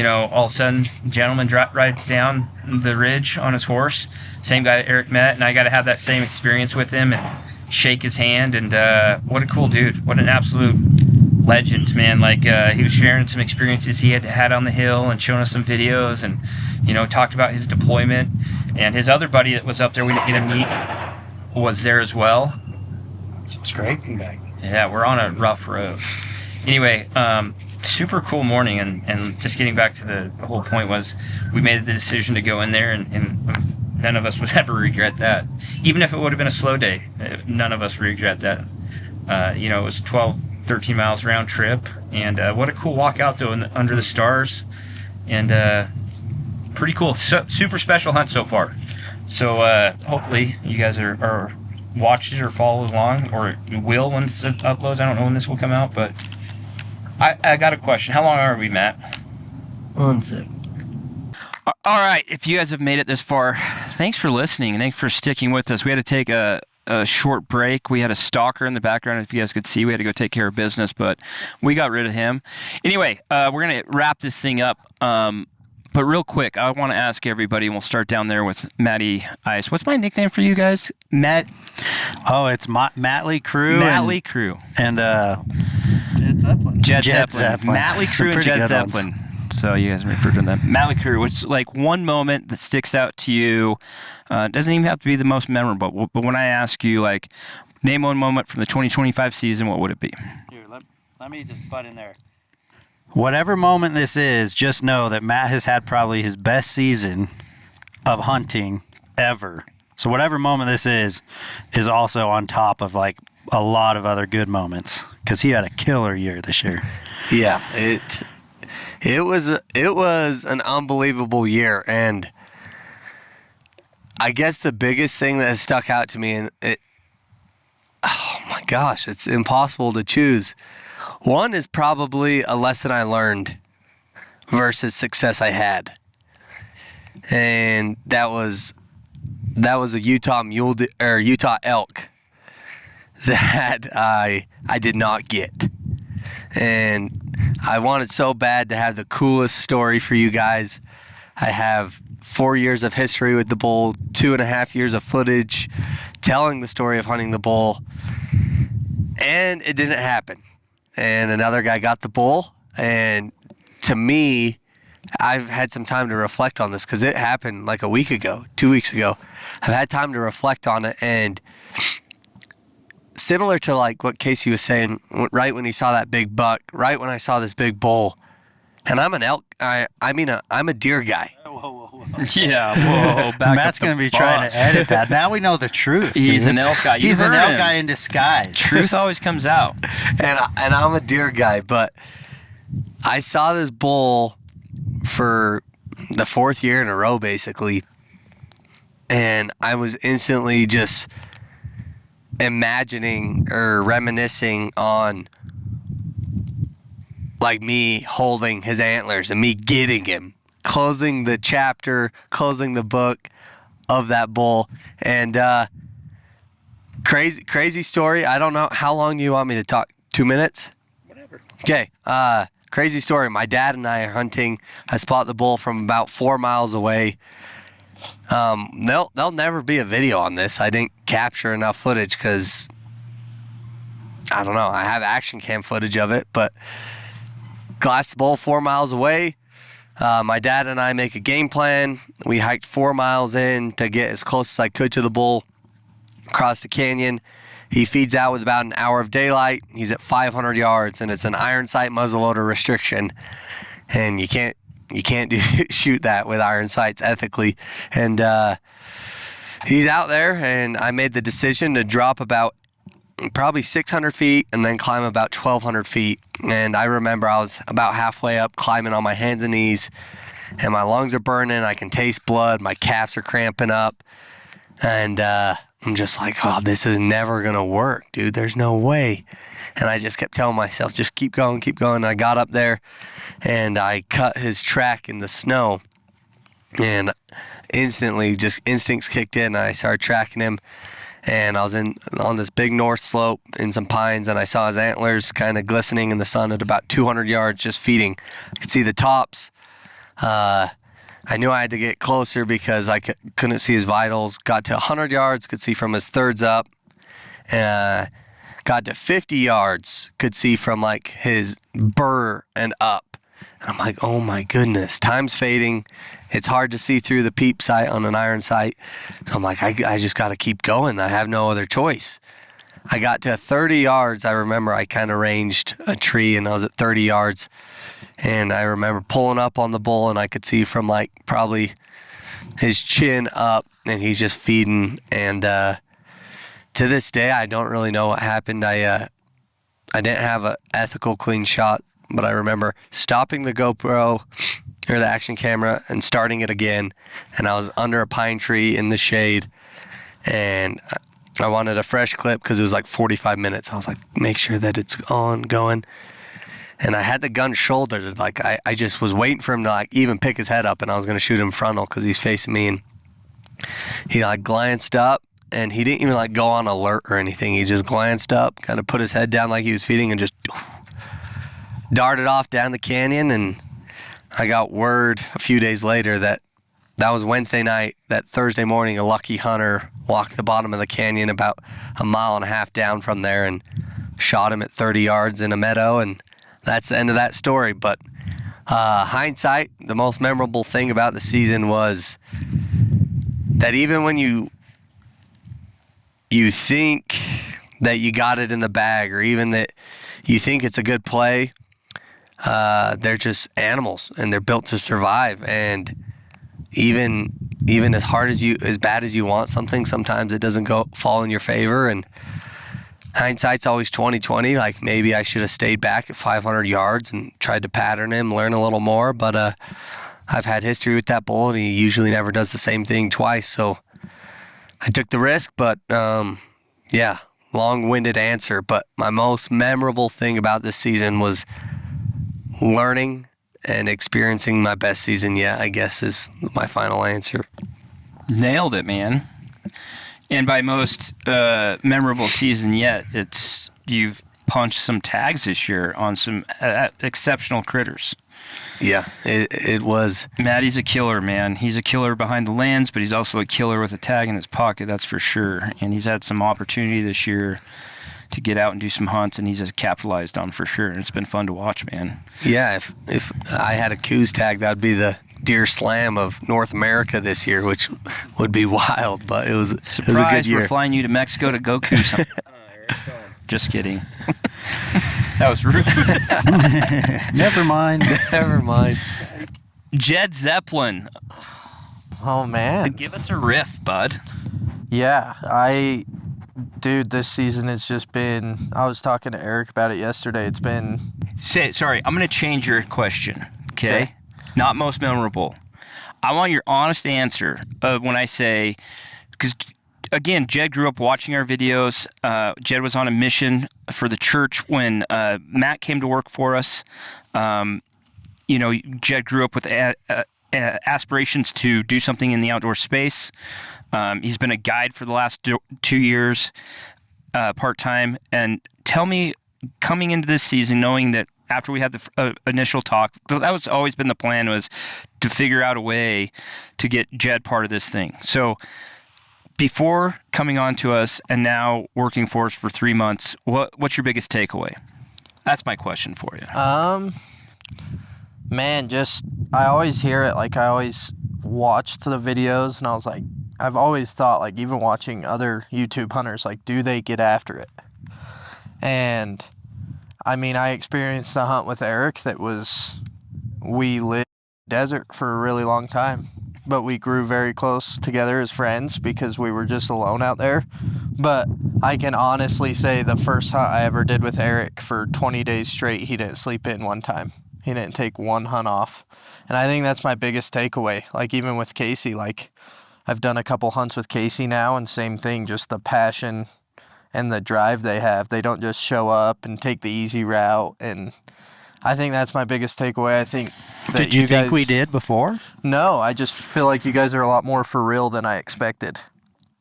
all of a sudden a gentleman rides down the ridge on his horse, same guy that Eric met, and I got to have that same experience with him and shake his hand. And what a cool dude, what an absolute legend, man. Like he was sharing some experiences he had on the hill and showing us some videos, and talked about his deployment. And his other buddy that was up there we didn't get to meet was there as well. Some scraping back. Yeah, we're on a rough road. Anyway, super cool morning, and just getting back to the whole point was we made the decision to go in there, and none of us would ever regret that. Even if it would have been a slow day, none of us would regret that. It was 12, 13 miles round trip, and what a cool walk out though under the stars, and pretty cool. Super special hunt so far. So hopefully you guys are watch it or follow along, or will once it uploads. I don't know when this will come out, but I got a question. How long are we, Matt? 1 sec. All right. If you guys have made it this far, thanks for listening. Thanks for sticking with us. We had to take a short break. We had a stalker in the background. If you guys could see, we had to go take care of business, but we got rid of him. Anyway, we're going to wrap this thing up. But real quick, I want to ask everybody, and we'll start down there with Matty Ice. What's my nickname for you guys? Matt? Oh, it's Mattley Crew. Mattley Crew. And Jed Zeppelin. Jed Zeppelin. Mattley Crew and Jed Zeppelin. So you guys refer to them. Mattley Crew, which is like one moment that sticks out to you. Doesn't even have to be the most memorable. But when I ask you, like, name one moment from the 2025 season, what would it be? Here, let me just butt in there. Whatever moment this is, just know that Matt has had probably his best season of hunting ever. So whatever moment this is also on top of like a lot of other good moments, because he had a killer year this year. Yeah, it was an unbelievable year, and I guess the biggest thing that has stuck out to me, and oh my gosh, it's impossible to choose. One is probably a lesson I learned versus success I had. And that was a Utah Utah elk that I did not get. And I wanted so bad to have the coolest story for you guys. I have 4 years of history with the bull, 2.5 years of footage telling the story of hunting the bull. And it didn't happen. And another guy got the bull, and to me, I've had some time to reflect on this because it happened like a week ago, 2 weeks ago. I've had time to reflect on it, and similar to like what Casey was saying, right when he saw that big buck, right when I saw this big bull, and I'm an elk, I'm a deer guy. Whoa. Yeah, whoa. Matt's going to be trying to edit that. Now we know the truth. He's dude. an elk guy. He's an elk guy in disguise. Truth always comes out. And I'm a deer guy, but I saw this bull for the 4th year in a row, basically, and I was instantly just imagining or reminiscing on like me holding his antlers and me getting him, closing the chapter, closing the book of that bull. And crazy story. I don't know, how long do you want me to talk? 2 minutes? Whatever. Okay. Crazy story. My dad and I are hunting. I spot the bull from about 4 miles away. There'll never be a video on this. I didn't capture enough footage because I don't know. I have action cam footage of it, but glass the bull 4 miles away. My dad and I make a game plan. We hiked 4 miles in to get as close as I could to the bull. Across the canyon. He feeds out with about an hour of daylight. He's at 500 yards, and it's an iron sight muzzleloader restriction, and you can't shoot that with iron sights ethically. And he's out there, and I made the decision to drop about probably 600 feet and then climb about 1,200 feet. And I remember I was about halfway up, climbing on my hands and knees, and my lungs are burning. I can taste blood. My calves are cramping up, and I'm just like, oh, this is never going to work, dude. There's no way. And I just kept telling myself, just keep going, keep going. And I got up there, and I cut his track in the snow. And instantly, just instincts kicked in, and I started tracking him. And I was on this big north slope in some pines, and I saw his antlers kind of glistening in the sun at about 200 yards, just feeding. I could see the tops. I knew I had to get closer because I couldn't see his vitals. Got to 100 yards, could see from his thirds up. Got to 50 yards, could see from like his burr and up. And I'm like, oh my goodness, time's fading. It's hard to see through the peep sight on an iron sight. So I'm like, I just got to keep going. I have no other choice. I got to 30 yards. I remember I kind of ranged a tree, and I was at 30 yards. And I remember pulling up on the bull, and I could see from like probably his chin up, and he's just feeding. And to this day, I don't really know what happened. I didn't have an ethical clean shot, but I remember stopping the GoPro or the action camera and starting it again. And I was under a pine tree in the shade, and I wanted a fresh clip because it was like 45 minutes. I was like, make sure that it's on, going. And I had the gun shouldered. Like I just was waiting for him to like even pick his head up, and I was going to shoot him frontal because he's facing me. And he like glanced up, and he didn't even like go on alert or anything. He just glanced up, kind of put his head down like he was feeding, and just darted off down the canyon. And I got word a few days later that was Wednesday night. That Thursday morning, a lucky hunter walked the bottom of the canyon about 1.5 miles down from there and shot him at 30 yards in a meadow. And that's the end of that story. But hindsight, the most memorable thing about the season was that even when you think that you got it in the bag, or even that you think it's a good play, they're just animals, and they're built to survive. And even as bad as you want something, sometimes it doesn't fall in your favor. And hindsight's always 20/20. Like maybe I should have stayed back at 500 yards and tried to pattern him, learn a little more. But I've had history with that bull, and he usually never does the same thing twice. So I took the risk. But yeah, long-winded answer. But my most memorable thing about this season was learning and experiencing my best season yet, I guess, is my final answer. Nailed it, man. And by most memorable season yet, it's you've punched some tags this year on some exceptional critters. Yeah, it was. Maddie's a killer, man. He's a killer behind the lens, but he's also a killer with a tag in his pocket, that's for sure. And he's had some opportunity this year to get out and do some hunts, and he's just capitalized on for sure. And it's been fun to watch, man. Yeah, if I had a Coos tag, that would be the Deer Slam of North America this year, which would be wild, but it was a good year. We're flying you to Mexico to go Coos. Just kidding. That was rude. Never mind. Never mind. Jed Zeppelin. Oh, man. Give us a riff, bud. Yeah, dude, this season has just been, I was talking to Eric about it yesterday. It's been... Sorry, I'm going to change your question, okay? Not most memorable. I want your honest answer of when I say, because again, Jed grew up watching our videos. Jed was on a mission for the church when Matt came to work for us. Jed grew up with aspirations to do something in the outdoor space. He's been a guide for the last 2 years, part-time. And tell me, coming into this season, knowing that after we had the initial talk, that was always been the plan, was to figure out a way to get Jed part of this thing. So before coming on to us and now working for us for 3 months, what's your biggest takeaway? That's my question for you. Man, I always hear it. Like, I always watched the videos, and I was like, I've always thought, like, even watching other YouTube hunters, like, do they get after it? And I mean, I experienced a hunt with Eric we lived in the desert for a really long time, but we grew very close together as friends because we were just alone out there. But I can honestly say the first hunt I ever did with Eric, for 20 days straight, he didn't sleep in one time. He didn't take one hunt off. And I think that's my biggest takeaway. Like, even with Casey, like, I've done a couple hunts with Casey now, and same thing, just the passion and the drive they have. They don't just show up and take the easy route. And I think that's my biggest takeaway. I think that Did you think we did before? No, I just feel like you guys are a lot more for real than I expected.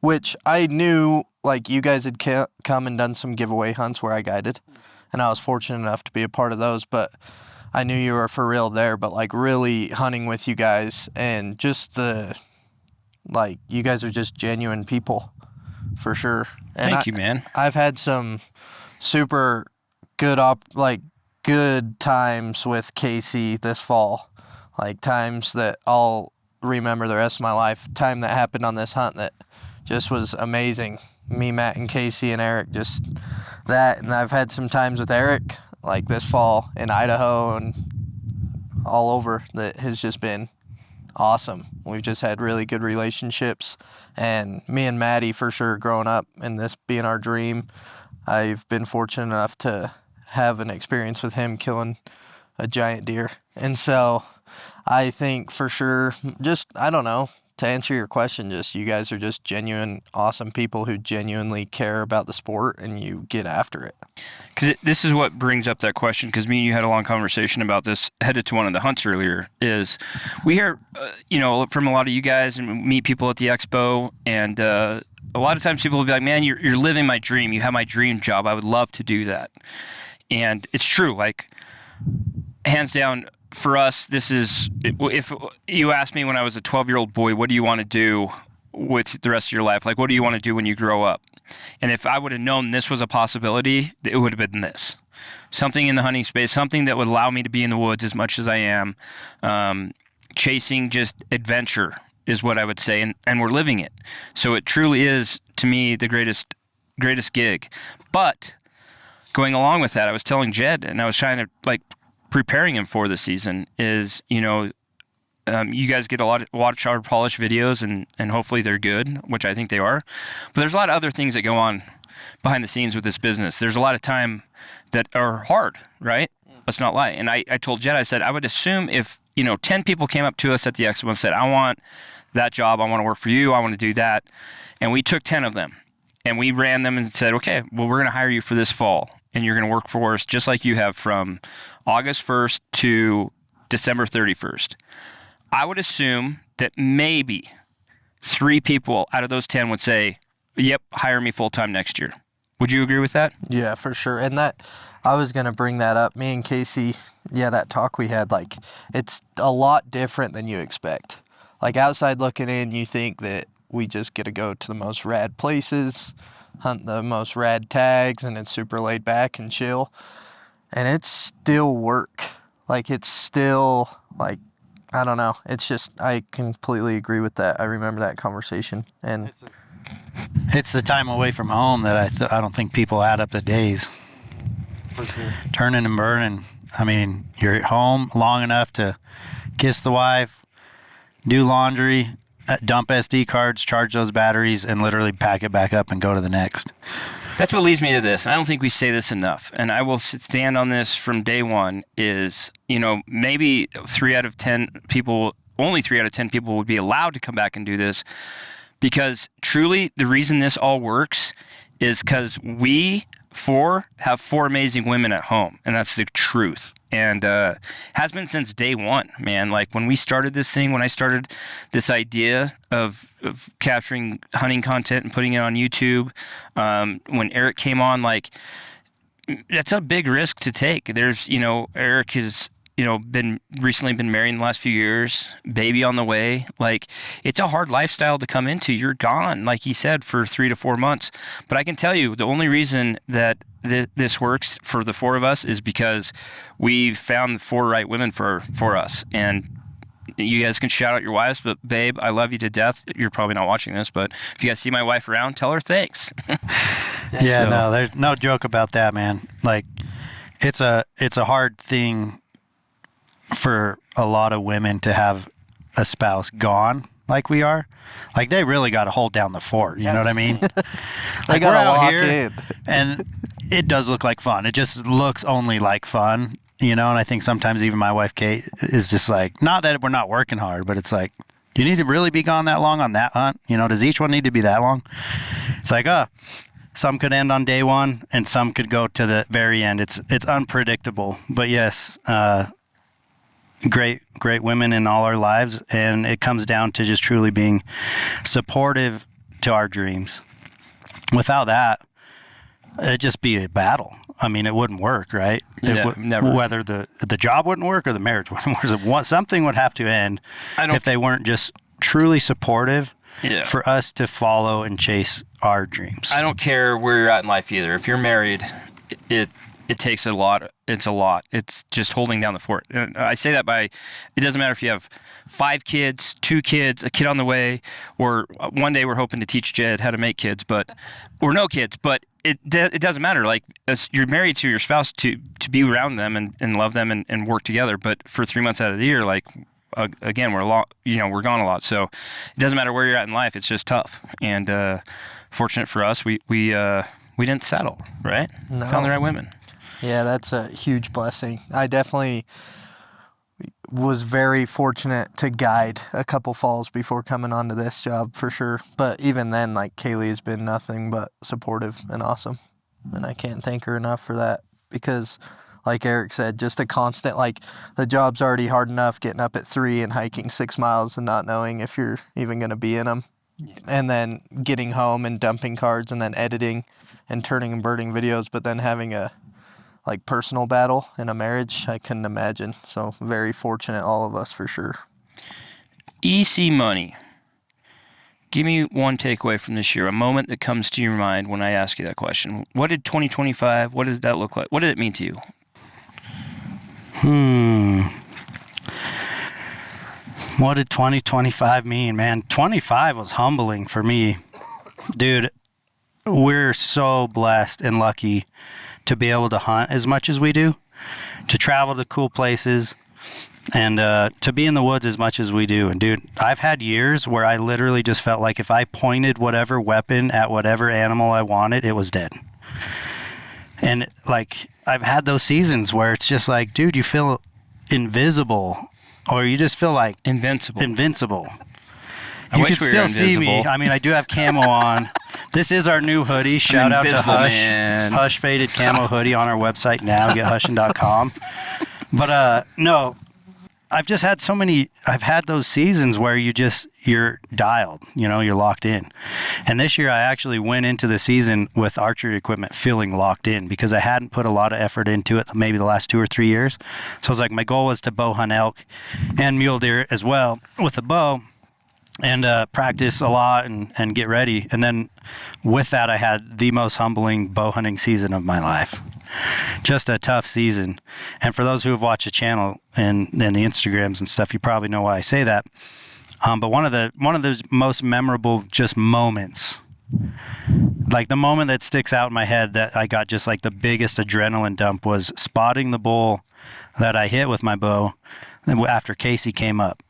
Which I knew, like, you guys had come and done some giveaway hunts where I guided, and I was fortunate enough to be a part of those, but I knew you were for real there. But, like, really hunting with you guys, and just you guys are just genuine people, for sure. And Thank you, man. I've had some super good good times with Casey this fall, like times that I'll remember the rest of my life. Time that happened on this hunt that just was amazing. Me, Matt, and Casey and Eric, just that. And I've had some times with Eric, like this fall in Idaho and all over, that has just been awesome. We've just had really good relationships. And me and Maddie, for sure, growing up and this being our dream, I've been fortunate enough to have an experience with him killing a giant deer. And so I think for sure, just, I don't know, to answer your question, just you guys are just genuine, awesome people who genuinely care about the sport, and you get after it. Because this is what brings up that question, because me and you had a long conversation about this headed to one of the hunts earlier, is we hear, from a lot of you guys and meet people at the expo, and a lot of times people will be like, man, you're living my dream. You have my dream job. I would love to do that. And it's true. Like, hands down, for us, this is, if you asked me when I was a 12-year-old boy, what do you want to do with the rest of your life? Like, what do you want to do when you grow up? And if I would have known this was a possibility, it would have been this. Something in the hunting space, something that would allow me to be in the woods as much as I am. Chasing just adventure is what I would say, and we're living it. So it truly is, to me, the greatest gig. But going along with that, I was telling Jed, and I was trying to, preparing him for the season, is, you guys get a lot of water polish videos, and hopefully they're good, which I think they are. But there's a lot of other things that go on behind the scenes with this business. There's a lot of time that are hard, right? Let's not lie. And I told Jed, I said, I would assume if, 10 people came up to us at the expo and said, I want that job, I want to work for you, I want to do that. And we took 10 of them, and we ran them and said, okay, well, we're going to hire you for this fall, and you're going to work for us just like you have from August 1st to December 31st. I would assume that maybe 3 people out of those 10 would say, yep, hire me full-time next year. Would you agree with that? Yeah, for sure. And that, I was going to bring that up. Me and Casey, that talk we had, it's a lot different than you expect. Outside looking in, you think that we just get to go to the most rad places, hunt the most rad tags, and it's super laid back and chill. And it's still work. It's still, I don't know. It's just, I completely agree with that. I remember that conversation. And it's the time away from home that I don't think people add up the days. For sure. Turning and burning. I mean, you're at home long enough to kiss the wife, do laundry, dump SD cards, charge those batteries, and literally pack it back up and go to the next. That's what leads me to this. I don't think we say this enough, and I will stand on this from day one, is, maybe 3 out of 10 people, only 3 out of 10 people would be allowed to come back and do this, because truly the reason this all works is because we have four amazing women at home, and that's the truth. And has been since day one, man. Like when we started this thing, when I started this idea of capturing hunting content and putting it on YouTube, when Eric came on, like that's a big risk to take. There's, Eric has, recently been married in the last few years, baby on the way. Like it's a hard lifestyle to come into. You're gone, like he said, for 3 to 4 months. But I can tell you the only reason that this works for the four of us is because we found the four right women for us. And you guys can shout out your wives, but babe, I love you to death. You're probably not watching this, but if you guys see my wife around, tell her thanks. Yeah, no, there's no joke about that, man. Like it's a hard thing for a lot of women to have a spouse gone like we are. Like they really got to hold down the fort. You know what I mean? Like we're out here, and it does look like fun. It just looks only like fun, And I think sometimes even my wife Kate is just like, not that we're not working hard, but it's like, do you need to really be gone that long on that hunt? Does each one need to be that long? It's like, some could end on day one, and some could go to the very end. It's unpredictable, but yes. Great women in all our lives, and it comes down to just truly being supportive to our dreams. Without that, it'd just be a battle. I mean, it wouldn't work, right? Never. Whether the job wouldn't work or the marriage wouldn't work, something would have to end if they weren't just truly supportive for us to follow and chase our dreams. I don't care where you're at in life either. If you're married, it takes a lot. It's a lot. It's just holding down the fort. I say that it doesn't matter if you have 5 kids, 2 kids, a kid on the way, or one day we're hoping to teach Jed how to make kids, or no kids, but it doesn't matter. Like you're married to your spouse to be around them and love them and work together. But for 3 months out of the year, like, again, we're gone a lot. So it doesn't matter where you're at in life. It's just tough. And fortunate for us, we didn't settle, right? No. Found the right women. Yeah, that's a huge blessing. I definitely was very fortunate to guide a couple falls before coming onto this job for sure. But even then, like Kaylee has been nothing but supportive and awesome. And I can't thank her enough for that because like Eric said, just a constant, like the job's already hard enough getting up at 3 and hiking 6 miles and not knowing if you're even going to be in them. And then getting home and dumping cards and then editing and turning and birding videos, but then having a personal battle in a marriage, I couldn't imagine. So very fortunate, all of us for sure. EC Money. Give me one takeaway from this year, a moment that comes to your mind when I ask you that question. What did 2025, what does that look like? What did it mean to you? What did 2025 mean, man? 25 was humbling for me. Dude, we're so blessed and lucky to be able to hunt as much as we do, to travel to cool places, and to be in the woods as much as we do. And dude, I've had years where I literally just felt like if I pointed whatever weapon at whatever animal I wanted, it was dead. And like, I've had those seasons where it's just like, dude, you feel invisible, or you just feel like invincible. You can still see me. I mean, I do have camo on. This is our new hoodie. Shout out to Hush. Man. Hush Faded Camo Hoodie on our website now. Get Hushin.com. But no, I've had those seasons where you're dialed, you're locked in. And this year I actually went into the season with archery equipment feeling locked in because I hadn't put a lot of effort into it maybe the last 2 or 3 years. So it's like my goal was to bow hunt elk and mule deer as well with a bow. And practice a lot and get ready. And then with that, I had the most humbling bow hunting season of my life. Just a tough season. And for those who have watched the channel and the Instagrams and stuff, you probably know why I say that. But one of those most memorable just moments, like the moment that sticks out in my head that I got just like the biggest adrenaline dump, was spotting the bull that I hit with my bow after Casey came up.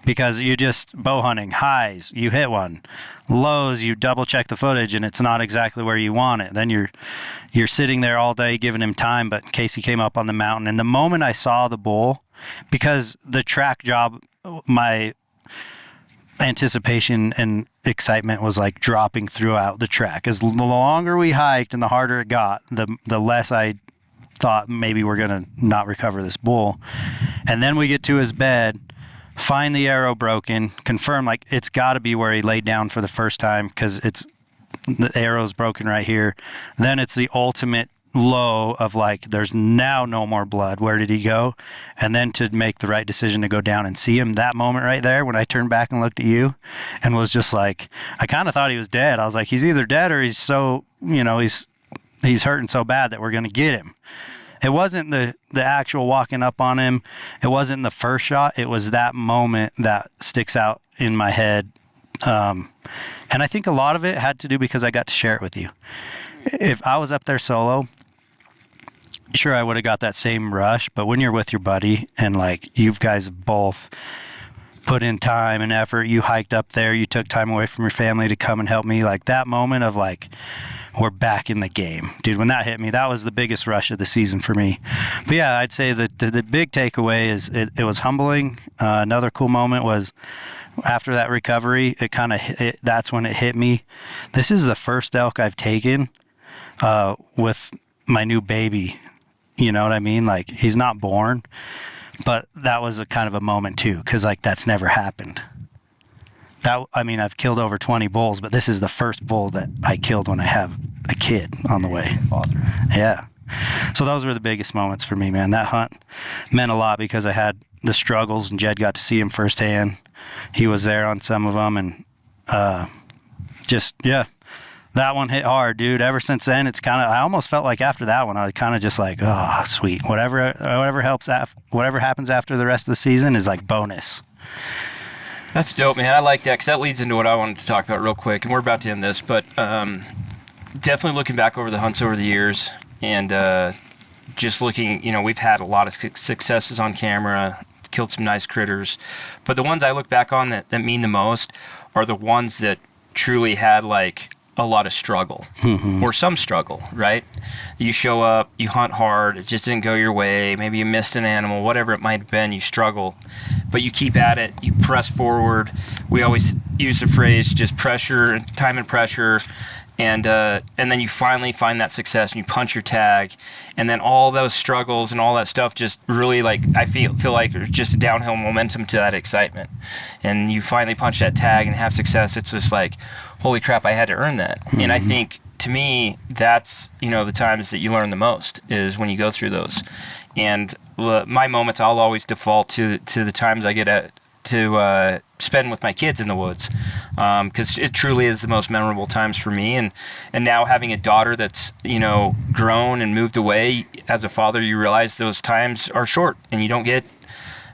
Because you just bow hunting, highs, you hit one, lows, you double check the footage and it's not exactly where you want it. Then you're sitting there all day giving him time, but Casey came up on the mountain. And the moment I saw the bull, because the track job, my anticipation and excitement was like dropping throughout the track. As the longer we hiked and the harder it got, the less I thought maybe we're going to not recover this bull. And then we get to his bed, find the arrow broken, confirm like it's got to be where he laid down for the first time, because the arrow's broken right here. Then it's the ultimate low of like, there's now no more blood. Where did he go? And then to make the right decision to go down and see him, that moment right there when I turned back and looked at you and was just like, I kind of thought he was dead. I was like, he's either dead or he's so, he's hurting so bad that we're going to get him. It wasn't the actual walking up on him. It wasn't the first shot. It was that moment that sticks out in my head. And I think a lot of it had to do because I got to share it with you. If I was up there solo, sure, I would have got that same rush. But when you're with your buddy and like you guys both put in time and effort, you hiked up there, you took time away from your family to come and help me, like that moment of like, we're back in the game. Dude, when that hit me, that was the biggest rush of the season for me. But yeah, I'd say that the big takeaway is it was humbling. Another cool moment was after that recovery, that's when it hit me. This is the first elk I've taken with my new baby. You know what I mean? Like, he's not born, but that was a kind of a moment too, because like that's never happened. I've killed over 20 bulls, but this is the first bull that I killed when I have a kid on the way. Father. Yeah. So those were the biggest moments for me, man. That hunt meant a lot because I had the struggles, and Jed got to see him firsthand. He was there on some of them, and that one hit hard, dude. Ever since then, I almost felt like after that one, I was kind of just like, oh, sweet. Whatever happens after the rest of the season is like bonus. That's dope, man. I like that because that leads into what I wanted to talk about real quick, and we're about to end this, but definitely looking back over the hunts over the years and just looking, we've had a lot of successes on camera, killed some nice critters, but the ones I look back on that mean the most are the ones that truly had like a lot of struggle or some struggle, right? You show up, you hunt hard, it just didn't go your way, maybe you missed an animal, whatever it might have been, you struggle, but you keep at it, you press forward. We always use the phrase just pressure, time and pressure, and then you finally find that success and you punch your tag, and then all those struggles and all that stuff just really, like, I feel like there's just a downhill momentum to that excitement, and you finally punch that tag and have success. It's just like, holy crap, I had to earn that. And I think, to me, that's, the times that you learn the most is when you go through those. And my moments, I'll always default to the times I get to spend with my kids in the woods, because it truly is the most memorable times for me. And now having a daughter that's, grown and moved away, as a father, you realize those times are short and you don't get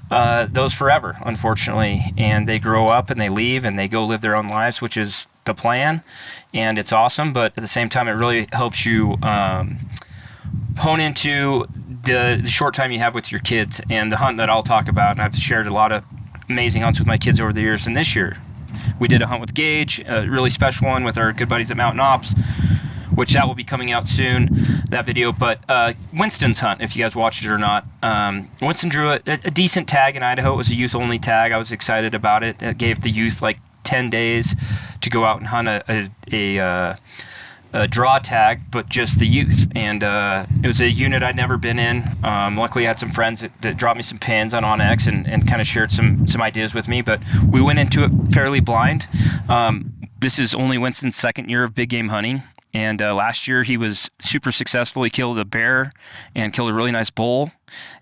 those forever, unfortunately. And they grow up and they leave and they go live their own lives, which is the plan, and it's awesome. But at the same time, it really helps you hone into the short time you have with your kids. And the hunt that I'll talk about, and I've shared a lot of amazing hunts with my kids over the years, and this year we did a hunt with Gage, a really special one with our good buddies at Mountain Ops, which that will be coming out soon, that video. But Winston's hunt, if you guys watched it or not, Winston drew a decent tag in Idaho. It was a youth-only tag. I was excited about it. It gave the youth like 10 days to go out and hunt a draw tag, but just the youth. And it was a unit I'd never been in. Luckily, I had some friends that dropped me some pins on OnX and kind of shared some ideas with me, but we went into it fairly blind. This is only Winston's second year of big game hunting. And last year he was super successful. He killed a bear and killed a really nice bull.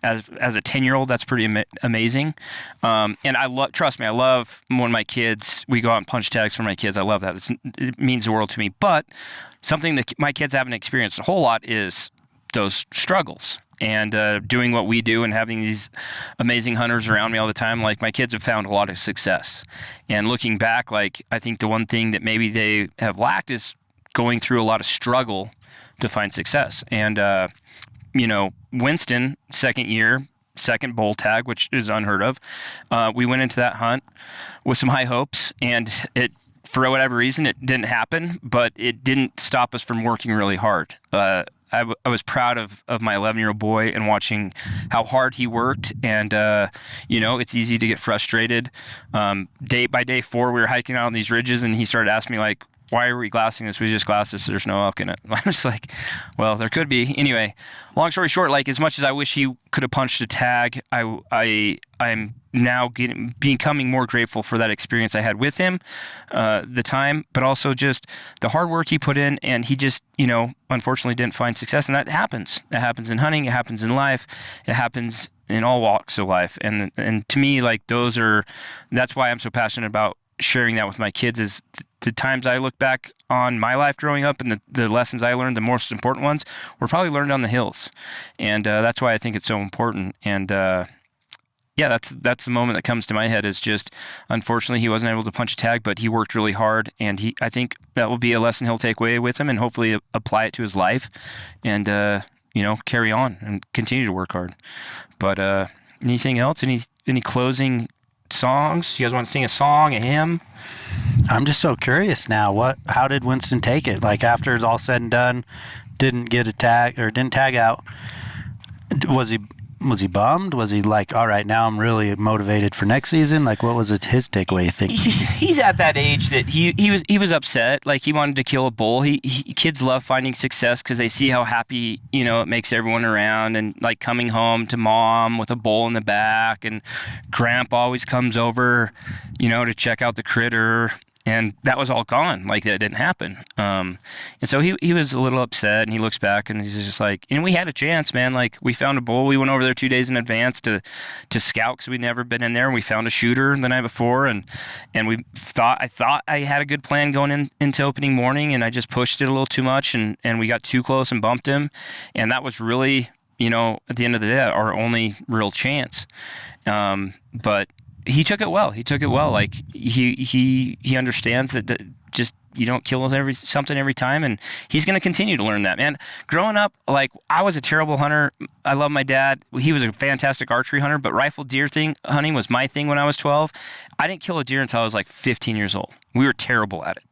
As a 10-year-old, that's pretty amazing. And trust me, I love when my kids, we go out and punch tags for my kids. I love that. It means the world to me. But something that my kids haven't experienced a whole lot is those struggles. And doing what we do and having these amazing hunters around me all the time, like my kids have found a lot of success. And looking back, like I think the one thing that maybe they have lacked is going through a lot of struggle to find success. And, Winston, second year, second bull tag, which is unheard of. We went into that hunt with some high hopes, and for whatever reason, it didn't happen, but it didn't stop us from working really hard. I was proud of my 11-year-old boy and watching how hard he worked. And, it's easy to get frustrated. Day by day 4, we were hiking out on these ridges, and he started asking me, like, why are we glassing this? We just glassed this. There's no elk in it. I was like, well, there could be. Anyway, long story short, like, as much as I wish he could have punched a tag, I'm now becoming more grateful for that experience I had with him, the time, but also just the hard work he put in. And he just, unfortunately didn't find success. And that happens. It happens in hunting. It happens in life. It happens in all walks of life. And to me, like, that's why I'm so passionate about sharing that with my kids, is the times I look back on my life growing up and the lessons I learned, the most important ones, were probably learned on the hills. And that's why I think it's so important. And that's the moment that comes to my head, is just, unfortunately, he wasn't able to punch a tag, but he worked really hard. And I think that will be a lesson he'll take away with him and hopefully apply it to his life and, carry on and continue to work hard. But anything else? Any closing songs? You guys want to sing a song, a hymn? I'm just so curious now. How did Winston take it? Like, after it's all said and done, didn't get a tag or didn't tag out. Was he bummed? Was he like, all right, now I'm really motivated for next season? Like, what was his takeaway, you think? He's at that age that he was upset. Like, he wanted to kill a bull. Kids love finding success because they see how happy, it makes everyone around, and like coming home to mom with a bull in the back, and grandpa always comes over, to check out the critter. And that was all gone. Like, that didn't happen. And so he was a little upset, and he looks back and he's just like, and we had a chance, man. Like, we found a bull. We went over there 2 days in advance to scout because we'd never been in there. And we found a shooter the night before, and I thought I had a good plan going into opening morning, and I just pushed it a little too much, and we got too close and bumped him. And that was really, at the end of the day, our only real chance. But he took it well. Like, he understands that just, you don't kill something every time, and he's going to continue to learn that, man. Growing up, like, I was a terrible hunter. I love my dad. He was a fantastic archery hunter, but rifle deer hunting was my thing when I was 12. I didn't kill a deer until I was like 15 years old. We were terrible at it.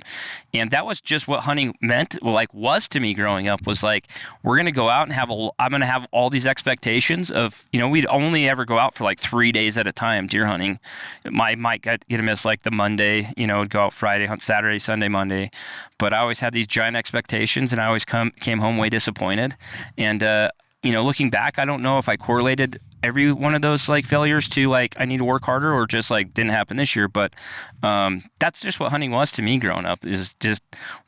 And that was just what hunting meant, was to me growing up, was like, we're going to go out and I'm going to have all these expectations of, we'd only ever go out for like 3 days at a time deer hunting. I might get a miss like the Monday, go out Friday, hunt Saturday, Sunday, Monday. But I always had these giant expectations, and I always came home way disappointed. And, looking back, I don't know if I correlated every one of those like failures to like, I need to work harder, or just like didn't happen this year. But that's just what hunting was to me growing up, is just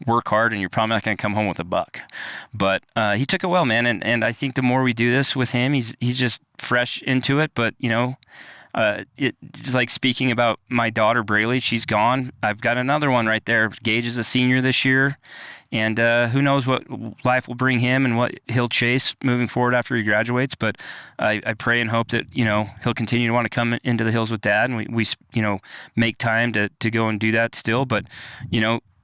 work hard, and you're probably not going to come home with a buck. But he took it well, man. And I think the more we do this with him, he's just fresh into it. But, like, speaking about my daughter Braylee, she's gone. I've got another one right there. Gage is a senior this year, and who knows what life will bring him and what he'll chase moving forward after he graduates. But I pray and hope that he'll continue to want to come into the hills with Dad, and we make time to go and do that still. But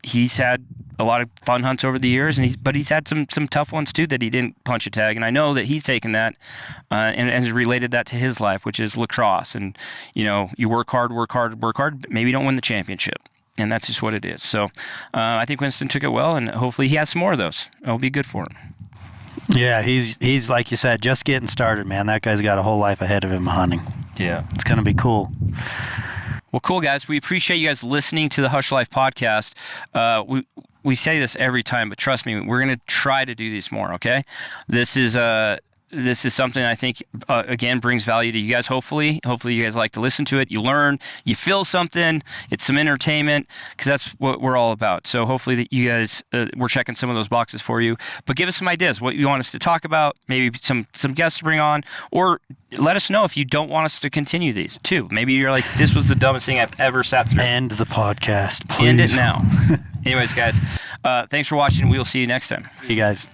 he's had a lot of fun hunts over the years, but he's had some tough ones too that he didn't punch a tag. And I know that he's taken that and has related that to his life, which is lacrosse. And you work hard, maybe you don't win the championship, and that's just what it is. So I think Winston took it well, and hopefully he has some more of those. It'll be good for him. Yeah, he's like you said, just getting started, man. That guy's got a whole life ahead of him hunting. Yeah, it's gonna be cool. Well, cool, guys. We appreciate you guys listening to the Hushlife podcast. We say this every time, but trust me, we're going to try to do these more, okay? This is something I think, again, brings value to you guys, hopefully. Hopefully you guys like to listen to it. You learn, you feel something. It's some entertainment, because that's what we're all about. So hopefully that you guys, we're checking some of those boxes for you. But give us some ideas, what you want us to talk about, maybe some guests to bring on, or let us know if you don't want us to continue these, too. Maybe you're like, this was the dumbest thing I've ever sat through. End the podcast, please. End it now. Anyways, guys, thanks for watching. We will see you next time. See you guys.